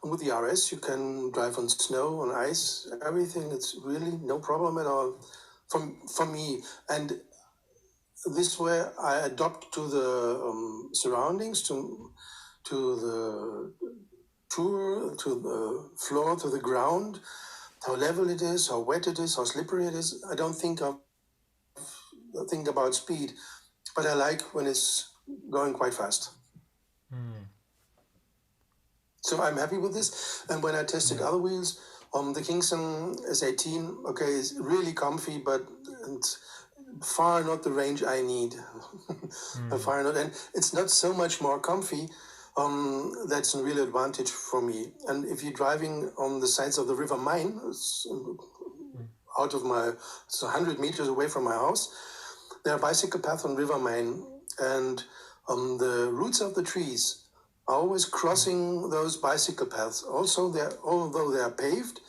And with the RS, you can drive on snow, on ice, everything. It's really no problem at all for me. And this way, I adapt to the surroundings, to the tour, to the floor, to the ground, how level it is, how wet it is, how slippery it is. I don't think about speed, but I like when it's going quite fast. So I'm happy with this. And when I tested other wheels, the Kingston S18, okay, is really comfy, but it's far not the range I need. Far not, and it's not so much more comfy. That's a real advantage for me. And if you're driving on the sides of the River Main, it's it's 100 meters away from my house, there are bicycle paths on River Main, and the roots of the trees are always crossing those bicycle paths. Also, although they are paved,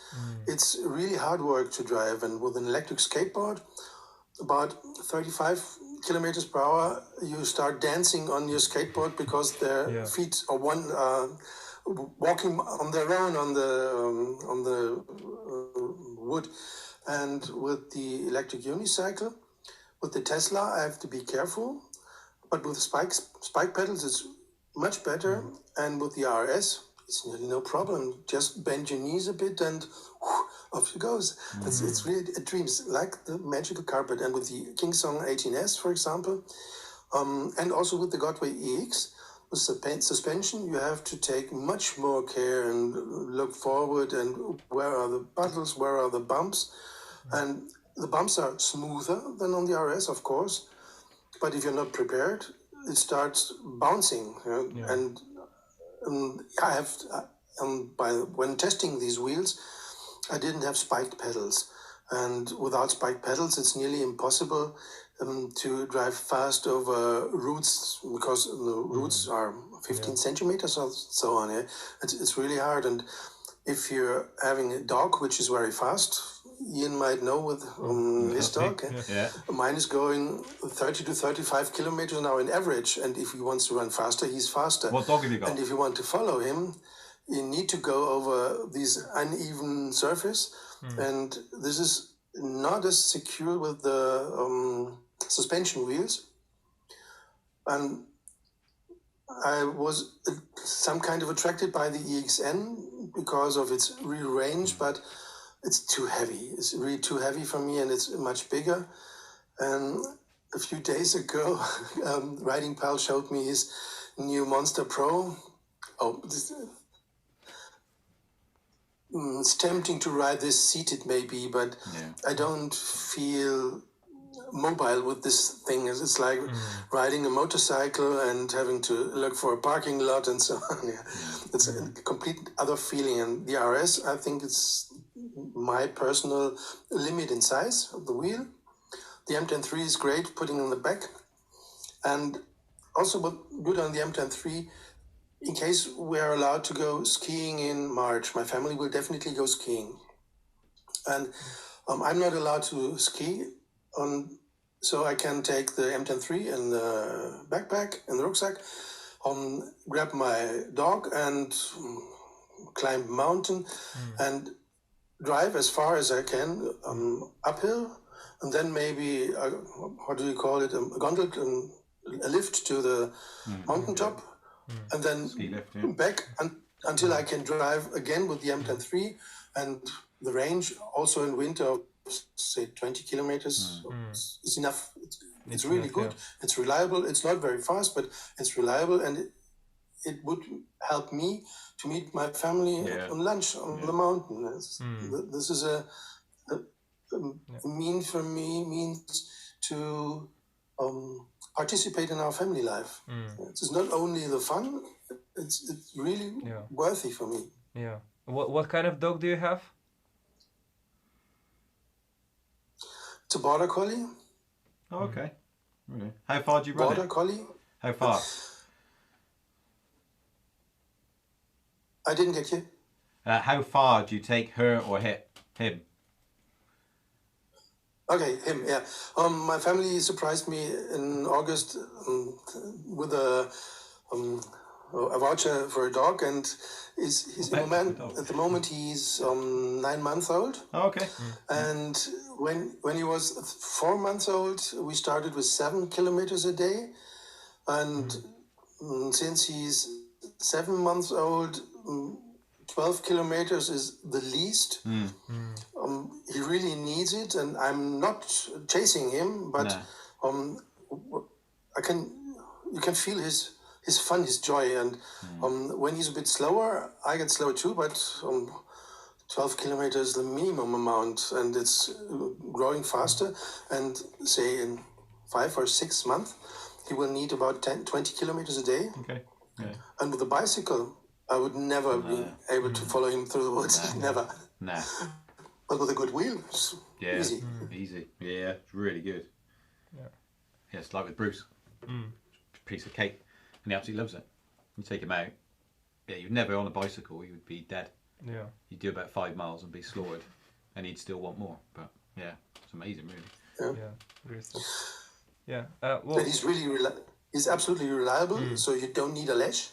it's really hard work to drive. And with an electric skateboard, about 35 kilometers per hour, you start dancing on your skateboard because their feet are walking on their own on the wood. And with the electric unicycle, with the Tesla, I have to be careful. But with the spike pedals, it's much better. And with the RS, it's nearly no problem. Just bend your knees a bit and off it goes. It's really a dream. It's like the magical carpet. And with the Kingston 18S, for example, and also with the Godway EX, with suspension, you have to take much more care and look forward and where are the puddles, where are the bumps. And the bumps are smoother than on the RS, of course. But if you're not prepared, it starts bouncing. And I have, when testing these wheels, I didn't have spiked pedals. And without spiked pedals, it's nearly impossible to drive fast over roots, because the roots are 15 centimeters or so on. It's really hard. And if you're having a dog, which is very fast, Ian might know with his dog. Mine is going 30 to 35 kilometers an hour in average. And if he wants to run faster, he's faster. What dog have you got? And if you want to follow him, you need to go over these uneven surface. And this is not as secure with the suspension wheels. And I was some kind of attracted by the EXN because of its rear range, but it's too heavy. It's really too heavy for me, and it's much bigger. And a few days ago, Riding Pal showed me his new Monster Pro. It's tempting to ride this seated maybe, but I don't feel mobile with this thing. It's like riding a motorcycle and having to look for a parking lot and so on. It's a complete other feeling. And the RS, I think it's my personal limit in size of the wheel. The M103 is great, putting on the back. And also what good on the M103, in case we're allowed to go skiing in March, my family will definitely go skiing. And I'm not allowed to ski, so I can take the M103 and the backpack and the rucksack, grab my dog and climb a mountain and drive as far as I can uphill, and then maybe, how do you call it, a gondola, a lift to the mountaintop, and then back until I can drive again with the M103, and the range also in winter of say 20 kilometers is enough. It's really good. It's reliable. It's not very fast, but it's reliable, and it would help me to meet my family on lunch on the mountain. This is a means to participate in our family life. It's not only the fun, it's really worthy for me. Yeah. What kind of dog do you have? It's a border collie. Oh, okay. Really? How far do you run Border collie. How far? I didn't get you. How far do you take her or him? Okay, him, yeah. My family surprised me in August with a a voucher for a dog, and at the moment he's 9 months old. Oh, okay. And when he was 4 months old, we started with 7 kilometers a day, and since he's 7 months old, 12 kilometers is the least. He really needs it, and I'm not chasing him, but you can feel his fun, his joy, and when he's a bit slower, I get slow too, but 12 kilometers is the minimum amount, and it's growing faster, and say in 5 or 6 months, he will need about 20 kilometers a day. Okay. Yeah. And with a bicycle, I would never be able to follow him through the woods, never. Nah. But with a good wheel, it's easy. Easy. Yeah, it's really good. Yeah. Yeah, it's like with Bruce. Piece of cake. And he absolutely loves it. You take him out, yeah, you'd never on a bicycle, you would be dead. Yeah. You'd do about 5 miles and be slaughtered, and he'd still want more. But yeah, it's amazing, really. Yeah. Great stuff. Yeah. Well, and he's absolutely reliable, so you don't need a lash.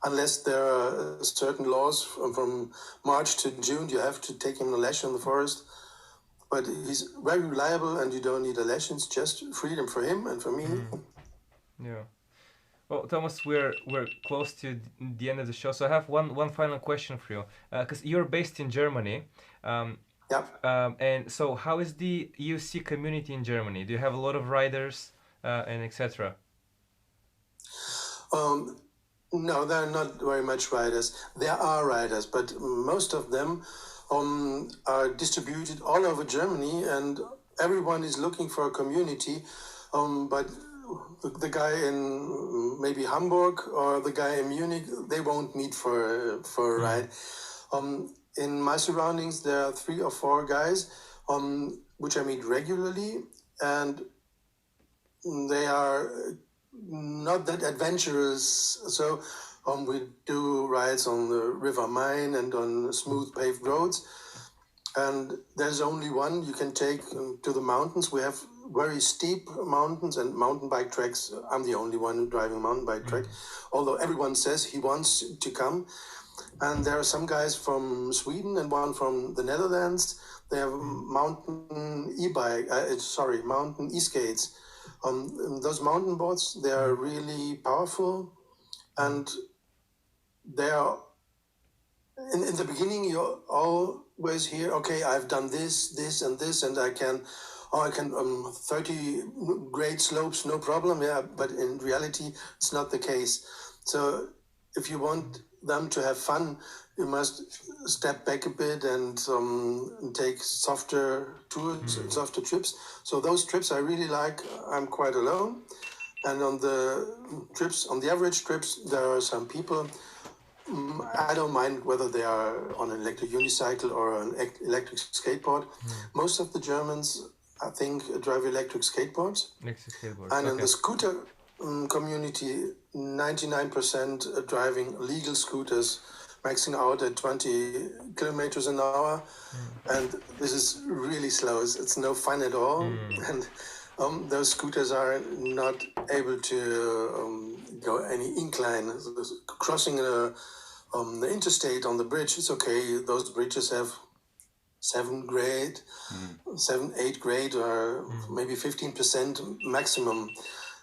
Unless there are certain laws from March to June, you have to take him a lash in the forest. But he's very reliable, and you don't need a lash. It's just freedom for him and for me. Yeah. Well, Thomas, we're close to the end of the show, so I have one final question for you, because you're based in Germany. And so, how is the EUC community in Germany? Do you have a lot of riders and etc.? No, there are not very much riders. There are riders, but most of them are distributed all over Germany, and everyone is looking for a community. But the guy in maybe Hamburg or the guy in Munich, they won't meet for a ride. In my surroundings, there are 3 or 4 guys which I meet regularly, and they are not that adventurous. So we do rides on the River Main and on smooth paved roads. And there's only one you can take to the mountains. We have very steep mountains and mountain bike tracks. I'm the only one driving a mountain bike track, although everyone says he wants to come. And there are some guys from Sweden and one from the Netherlands. They have mountain mountain e-skates. Those mountain boards, they are really powerful, and they are, in the beginning, you always hear, okay, I've done this, and I can 30 grade slopes, no problem, but in reality, it's not the case. So if you want them to have fun, you must step back a bit and take softer tours, softer trips. So those trips I really like. I'm quite alone. And on the average trips, there are some people. I don't mind whether they are on an electric unicycle or an electric skateboard. Most of the Germans, I think, drive electric skateboards. And in the scooter community, 99% are driving legal scooters, maxing out at 20 kilometers an hour. And this is really slow. It's no fun at all. And those scooters are not able to go any incline. Crossing the interstate on the bridge, it's okay. Those bridges have 7, 8 grade, or maybe 15% maximum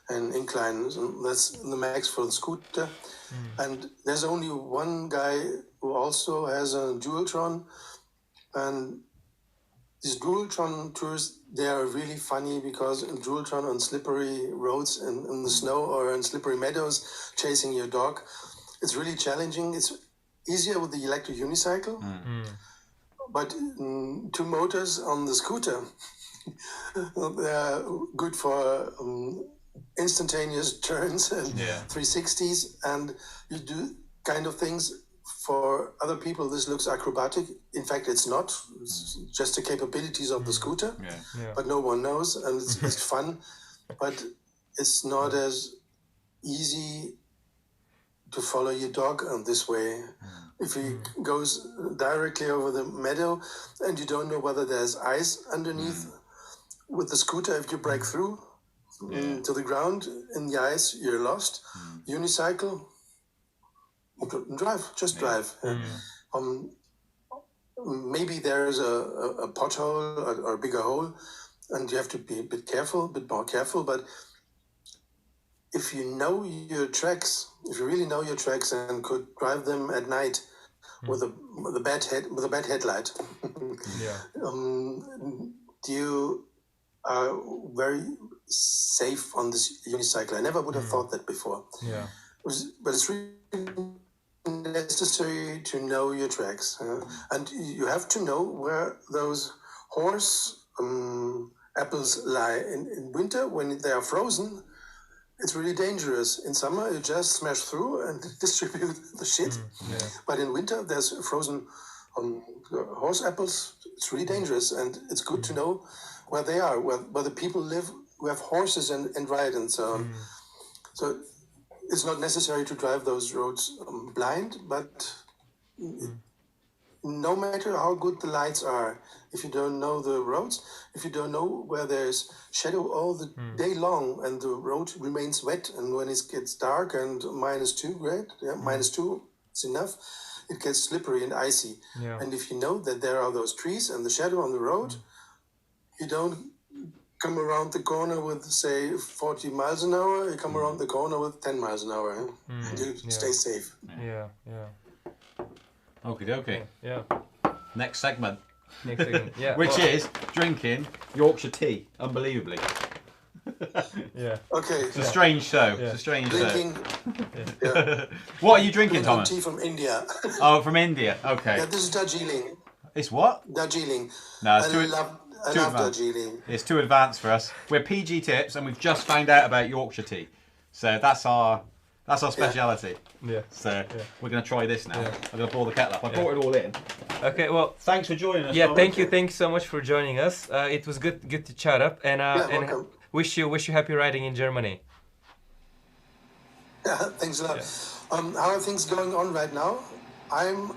and incline. That's the max for the scooter. And there's only one guy who also has a Dualtron, and these Dualtron tours, they are really funny because in Dualtron on slippery roads and in the snow or in slippery meadows chasing your dog, it's really challenging. It's easier with the electric unicycle, but 2 motors on the scooter, they're good for instantaneous turns and 360s, and you do kind of things. For other people, this looks acrobatic. In fact, it's not. It's just the capabilities of the scooter, but no one knows, and it's fun. But it's not as easy to follow your dog on this way. If he goes directly over the meadow and you don't know whether there's ice underneath, with the scooter, if you break through, to the ground in the ice, you're lost. Unicycle, drive, just drive. Maybe there's a pothole or a bigger hole, and you have to be a bit careful, a bit more careful. But if you know your tracks, if you really know your tracks and could drive them at night with a bad headlight, you are very safe on this unicycle. I never would have thought that before. Yeah. But it's really necessary to know your tracks, and you have to know where those horse apples lie. In winter, when they are frozen, it's really dangerous. In summer, you just smash through and distribute the shit. But in winter, there's frozen horse apples. It's really dangerous, and it's good to know where they are, where the people live who have horses and ride and so on. So it's not necessary to drive those roads blind, but no matter how good the lights are, if you don't know the roads, if you don't know where there's shadow all the day long and the road remains wet, and when it gets dark and -2 grade, -2 is enough, it gets slippery and icy. And if you know that there are those trees and the shadow on the road, you don't come around the corner with, say, 40 miles an hour, you come around the corner with 10 miles an hour, and you stay safe. Yeah. Okie dokie. Yeah. Next segment. Yeah. Which is drinking Yorkshire tea, unbelievably. Yeah. Okay. It's a strange show. It's a strange Drinking. show. What are you drinking, Thomas? Tea from India. Oh, from India. Okay. Yeah, this is Darjeeling. It's what? Darjeeling. No, it's I love advanced. Darjeeling. It's too advanced for us. We're PG tips, and we've just found out about Yorkshire tea. So that's our speciality. Yeah. So we're going to try this now. I'm going to boil the kettle up. I brought it all in. Okay. Well, thanks for joining us. Yeah. Thomas. Thank you so much for joining us. It was good to chat up, and welcome. wish you happy riding in Germany. Yeah, thanks a lot. Yeah. How are things going on right now? I'm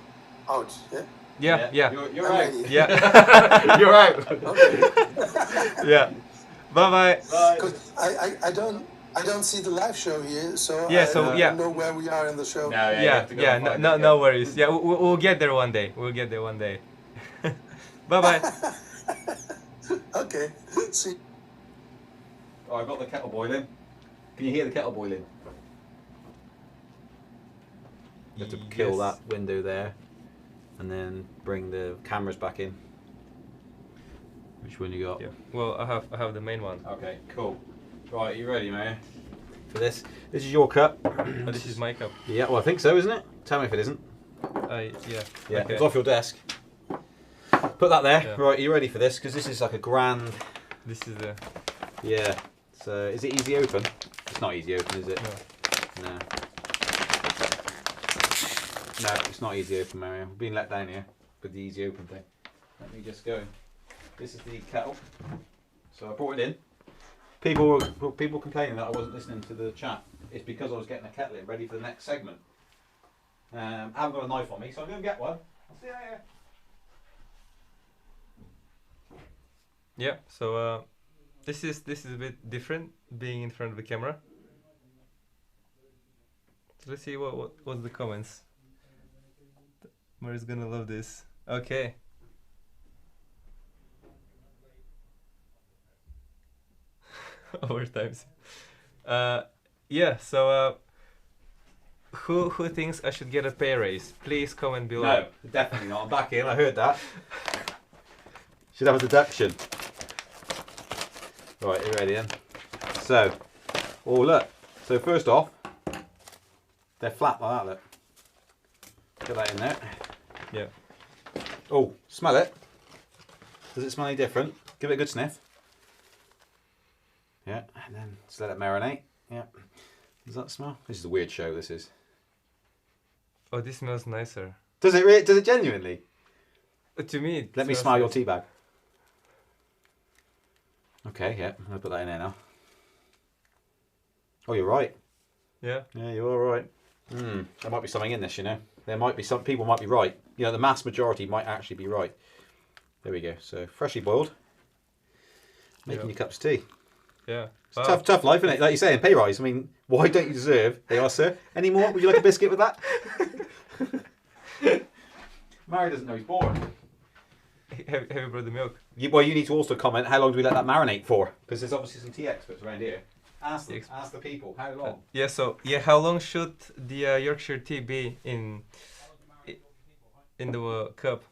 out. Yeah. You're I'm out. ready. Yeah. You're out. Yeah. Bye. Because I don't see the live show here, so Yeah, I don't know where we are in the show. No, you have to go and find it, No worries. Yeah, we'll get there one day. Bye. Okay. See. Oh, I've got the kettle boiling. Can you hear the kettle boiling? You have to kill that window there, and then bring the cameras back in. Which one you got? Yeah. Well, I have the main one. Okay, cool. Right, you ready, mate? For this? This is your cup. Oh, this is my cup. Yeah, well, I think so, isn't it? Tell me if it isn't. Yeah. Yeah, Okay. it's off your desk. Put that there. Yeah. Right, are you ready for this? Because this is like a grand... This is the... Yeah. So, is it easy open? It's not easy open, is it? No. No, it's not easy open, Mario. We're being let down here with the easy open thing. Let me just go. This is the kettle. So I brought it in. People complaining that I wasn't listening to the chat. It's because I was getting a kettle in ready for the next segment. I haven't got a knife on me, so I'm going to get one. I'll see you later. Yeah. So this is a bit different being in front of the camera. So let's see what's the comments. Mari's gonna love this. Okay. Overtimes. Yeah. So who thinks I should get a pay raise? Please comment below. No, definitely not. I'm back in. I heard that. Should have a deduction. Right, you ready then? So, oh look. So first off, they're flat like that. Look. Get that in there. Yeah. Oh, smell it. Does it smell any different? Give it a good sniff. Yeah, and then just let it marinate. Yeah. Does that smell? This is a weird show. This is. Oh, this smells nicer. Does it? Does it genuinely? To me, it Let me smells smell your nice. tea bag. Okay, yeah, I'm gonna put that in there now. Oh, you're right. Yeah. Yeah, you are right. There might be something in this, you know. There might be some people might be right. You know, the mass majority might actually be right. There we go. So freshly boiled. Making your cups of tea. Yeah. It's tough life, isn't it? Like you say, pay rise. I mean, why don't you deserve? They are, sir. Any more? Would you like a biscuit with that? Mary doesn't know he's born. Have you brought the milk? Well, you need to also comment. How long do we let that marinate for? Because there's obviously some tea experts around here. Ask the people. How long? Yeah. So how long should the Yorkshire tea be in the cup?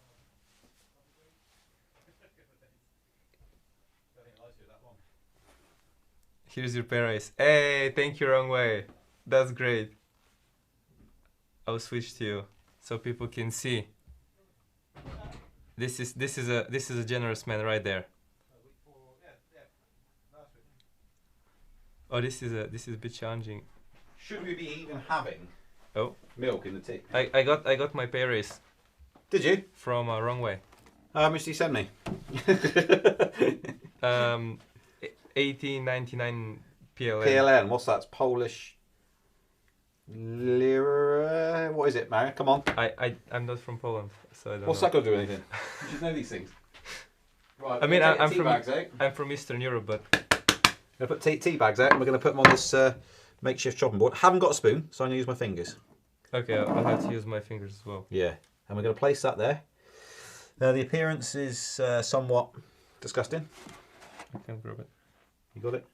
Here's your paradise. Hey, thank you, wrong way. That's great. I'll switch to you so people can see. This is a generous man right there. Oh, this is a bit challenging. Should we be even having milk in the tea? I got my pay raise. Did you? From wrong way. How much did you send me? 18.99 PLN. PLN. What's that? It's Polish lira. What is it, Mary? Come on. I'm not from Poland, so I don't What's know. that got to do with anything? You should know these things. Right. I mean, I'm from from Eastern Europe, but I'm going to put tea bags out and we're going to put them on this makeshift chopping board. Haven't got a spoon, so I'm going to use my fingers. okay, I'll have to use my fingers as well. Yeah. And we're going to place that there. The appearance is somewhat disgusting. I can grab it. You got it?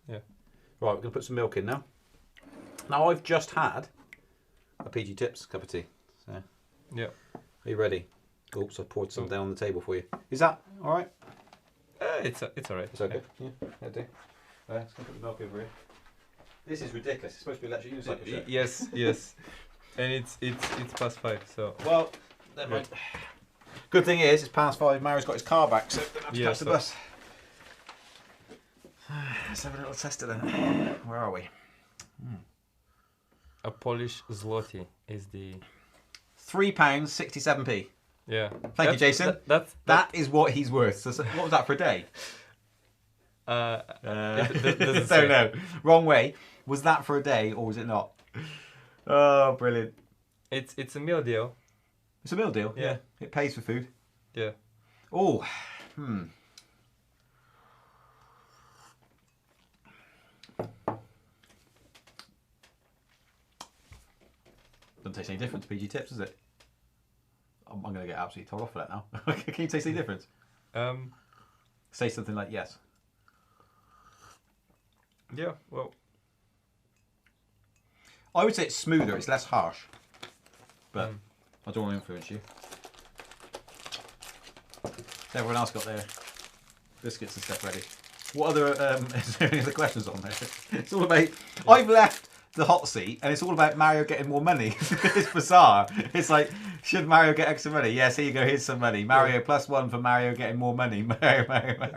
Yeah. Right, we're going to put some milk in now. Now, I've just had a PG Tips cup of tea. So, Yeah. are you ready? Oops, I poured some down on the table for you. Is that all right? It's alright. It's okay. Yeah, that'll do. Let's go put the milk over here. This is ridiculous. It's supposed to be electric unicycle show. Yes, yes. And it's past 5, so. Well, never mind. Good thing is, it's past 5. Mary's got his car back, so don't have to catch the bus. Let's have a little tester then. Where are we? A Polish zloty is the. £3.67p. Yeah. Thank you, Jason. That is what he's worth. So what was that for a day? Doesn't Don't know. Wrong way. Was that for a day or was it not? Oh, brilliant. It's a meal deal. It's a meal deal. Yeah. It pays for food. Yeah. Oh, Doesn't taste any different to PG Tips, does it? I'm going to get absolutely told off for that now. Can you taste any difference? Say something like yes. Yeah. Well. I would say it's smoother. It's less harsh. But I don't want to influence you. Everyone else got their biscuits and stuff ready. What other? Is there any other questions on there? It's all about. I've left the hot seat, and it's all about Mario getting more money. It's bizarre. It's like, should Mario get extra money? Yes, here you go. Here's some money. Mario +1 for Mario getting more money. Mario.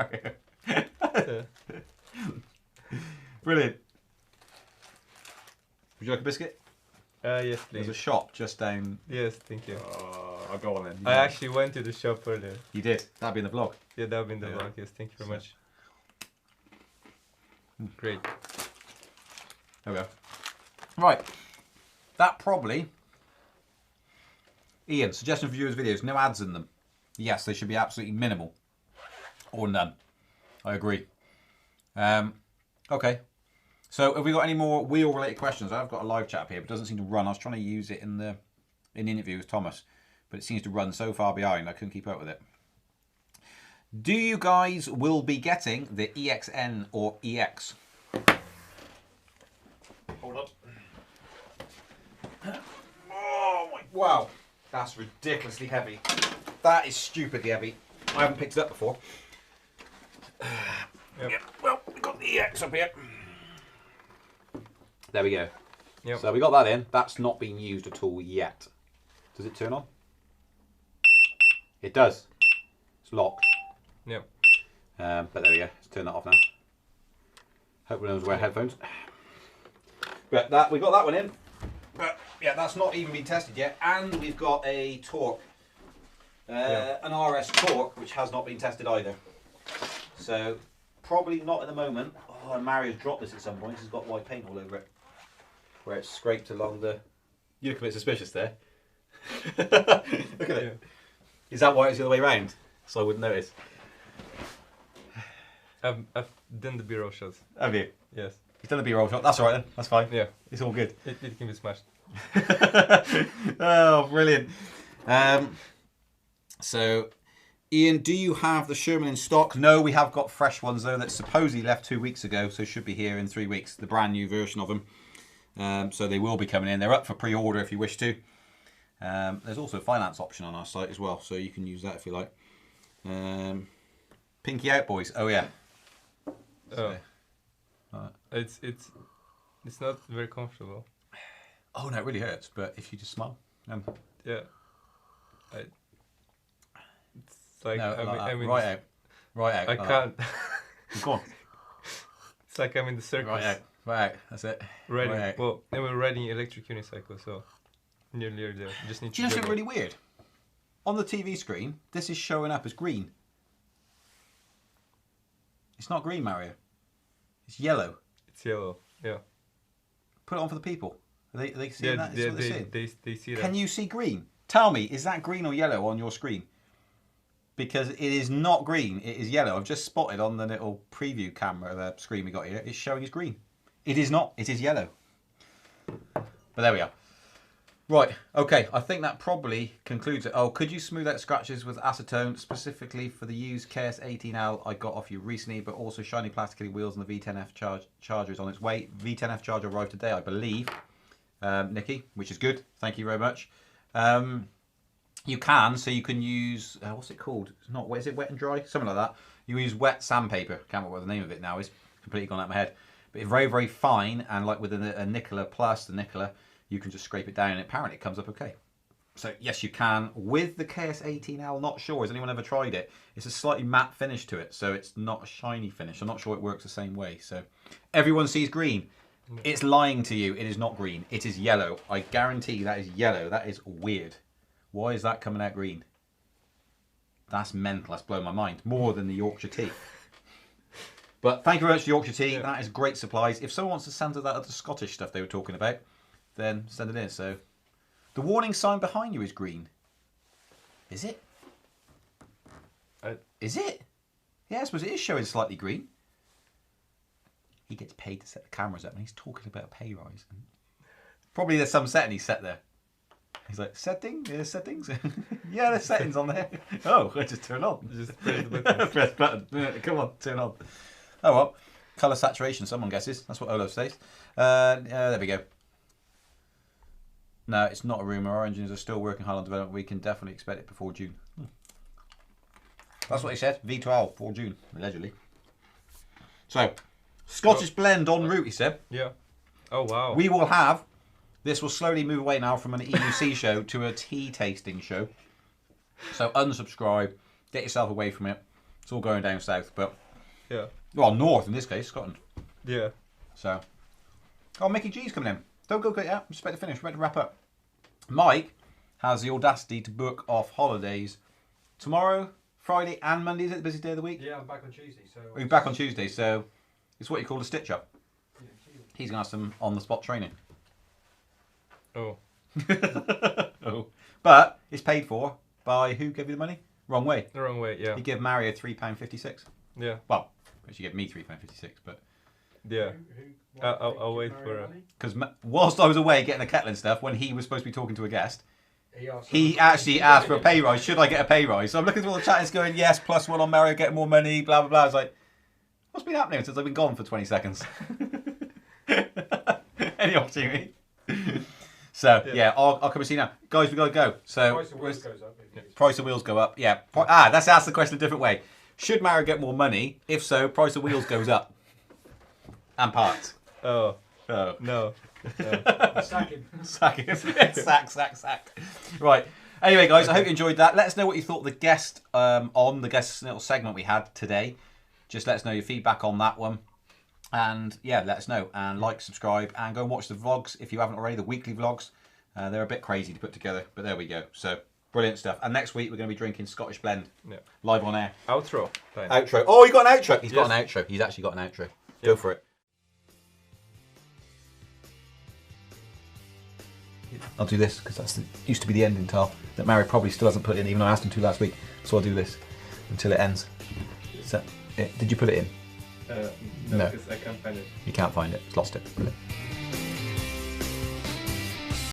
Brilliant. Would you like a biscuit? Yes, please. There's a shop just down. Yes, thank you. I'll go on then. I actually went to the shop earlier. You did. That'd be in the vlog. Yeah, that would be in the vlog. Yes, thank you very much. Great. There we go. Right. That probably. Ian, suggestion for viewers' videos. No ads in them. Yes, they should be absolutely minimal. Or none. I agree. Okay. So have we got any more wheel related questions? I've got a live chat up here, but it doesn't seem to run. I was trying to use it in the interview with Thomas, but it seems to run so far behind I couldn't keep up with it. Do you guys will be getting the EXN or EX? Hold up. Oh my, wow. That's ridiculously heavy. That is stupidly heavy. I haven't picked it up before. Yep. Well, we've got the EX up here. There we go. Yep. So we got that in. That's not been used at all yet. Does it turn on? It does. It's locked. Yep. But there we go. Let's turn that off now. Hope no one's wearing headphones. But that we got that one in. But yeah, that's not even been tested yet. And we've got a torque. An RS torque, which has not been tested either. So probably not at the moment. Oh, and Mario's dropped this at some point. It's got white paint all over it. Where it's scraped along the... You look a bit suspicious there. Look at it. Is that why it's the other way round? So I wouldn't notice. I've done the B-roll shots. Have you? Yes. You've done a B-roll shot. That's all right then. That's fine. Yeah. It's all good. It can be smashed. Oh, brilliant. So, Ian, do you have the Sherman in stock? No, we have got fresh ones though that supposedly left 2 weeks ago, so should be here in 3 weeks. The brand new version of them. So they will be coming in. They're up for pre-order if you wish to. There's also a finance option on our site as well, so you can use that if you like. Pinky out, boys. Oh yeah. Oh. It's not very comfortable. Oh no, it really hurts. But if you just smile, Yeah. It's like no, I'm in right out, right out. I can't. Go on. It's like I'm in the circus. Right out, right out. That's it. Riding. Right out. Well, and we're riding electric unicycle, so nearly there. You just need Do you know to. something really weird? On the TV screen, this is showing up as green. It's not green, Mario. It's yellow. It's yellow. Yeah. Put it on for the people. Are they seeing that? Is what they're seeing? They see that. Can you see green? Tell me, is that green or yellow on your screen? Because it is not green, it is yellow. I've just spotted on the little preview camera, the screen we got here, it's showing as green. It is not, it is yellow. But there we are. Right, okay, I think that probably concludes it. Oh, could you smooth out scratches with acetone, specifically for the used KS18L I got off you recently, but also shiny plasticky wheels and the V10F charger is on its way. V10F charger arrived today, I believe, Nikki, which is good. Thank you very much. You can use, what's it called? It's not, is it wet and dry? Something like that. You use wet sandpaper. Can't remember what the name of it now is. Completely gone out of my head. But it's very, very fine, and like with a Nicola Plus, the Nicola, you can just scrape it down and apparently it comes up okay. So yes, you can. With the KS18L, not sure. Has anyone ever tried it? It's a slightly matte finish to it, so it's not a shiny finish. I'm not sure it works the same way. So everyone sees green. It's lying to you. It is not green. It is yellow. I guarantee that is yellow. That is weird. Why is that coming out green? That's mental. That's blown my mind. More than the Yorkshire tea. But thank you very much for Yorkshire tea. Yeah. That is great supplies. If someone wants to send us that other Scottish stuff they were talking about, then send it in. So the warning sign behind you is green. Is it? Is it? Yeah, I suppose it is showing slightly green. He gets paid to set the cameras up and he's talking about a pay rise. Probably there's some setting he's set there. He's like, settings? Yeah, settings? Yeah, there's settings on there. Oh, I just turn on. Just press the button. Press button. Come on, turn on. Oh well. Colour saturation, someone guesses. That's what Olaf says. There we go. No, it's not a rumour. Our engineers are still working hard on development. We can definitely expect it before June. That's what he said. V12 for June, allegedly. So, Scottish blend en route, he said. Yeah. Oh, wow. We will have... This will slowly move away now from an EUC show to a tea tasting show. So unsubscribe, get yourself away from it. It's all going down south, but yeah, well, north in this case, Scotland. Yeah. So, oh, Mickey G's coming in. Don't go yet. Just about to finish. We're about to wrap up. Mike has the audacity to book off holidays tomorrow, Friday, and Monday. Is it the busiest day of the week? Yeah, I'm back on Tuesday. So you're back on Tuesday, so it's what you call a stitch up. Yeah, he's going to have some on the spot training. Oh. Oh. But it's paid for by who gave you the money? Wrong way. The wrong way, yeah. You give Mario £3.56. Yeah. Well, you give me £3.56, but... Yeah. I'll wait for it. Because whilst I was away getting the kettle and stuff, when he was supposed to be talking to a guest, he actually asked for a pay rise. Should I get a pay rise? So I'm looking through all the chat and it's going, yes, +1 on Mario, get more money, blah, blah, blah. I was like, what's been happening since I've been gone for 20 seconds? Any opportunity? So, yeah, I'll come and see you now. Guys, we've got to go. So, price of wheels goes up. Price of wheels go up, yeah. That's asked the question a different way. Should Mario get more money? If so, price of wheels goes up. And parts. Oh. Oh. No. Sack him. Sack him. Sack. Right. Anyway, guys, I hope you enjoyed that. Let us know what you thought of the guest on the guest little segment we had today. Just let us know your feedback on that one. And yeah, let us know. And like, subscribe, and go and watch the vlogs if you haven't already, the weekly vlogs. They're a bit crazy to put together, but there we go. So, brilliant stuff. And next week, we're going to be drinking Scottish Blend. Yeah. Live on air. Outro. Time. Outro. Oh, you got an outro. He's got an outro. He's actually got an outro. Go for it. I'll do this, because that's used to be the ending tile that Mary probably still hasn't put in, even though I asked him to last week. So I'll do this until it ends. So, did you put it in? No, No. because I can't find it. You can't find it. It's lost it. Brilliant.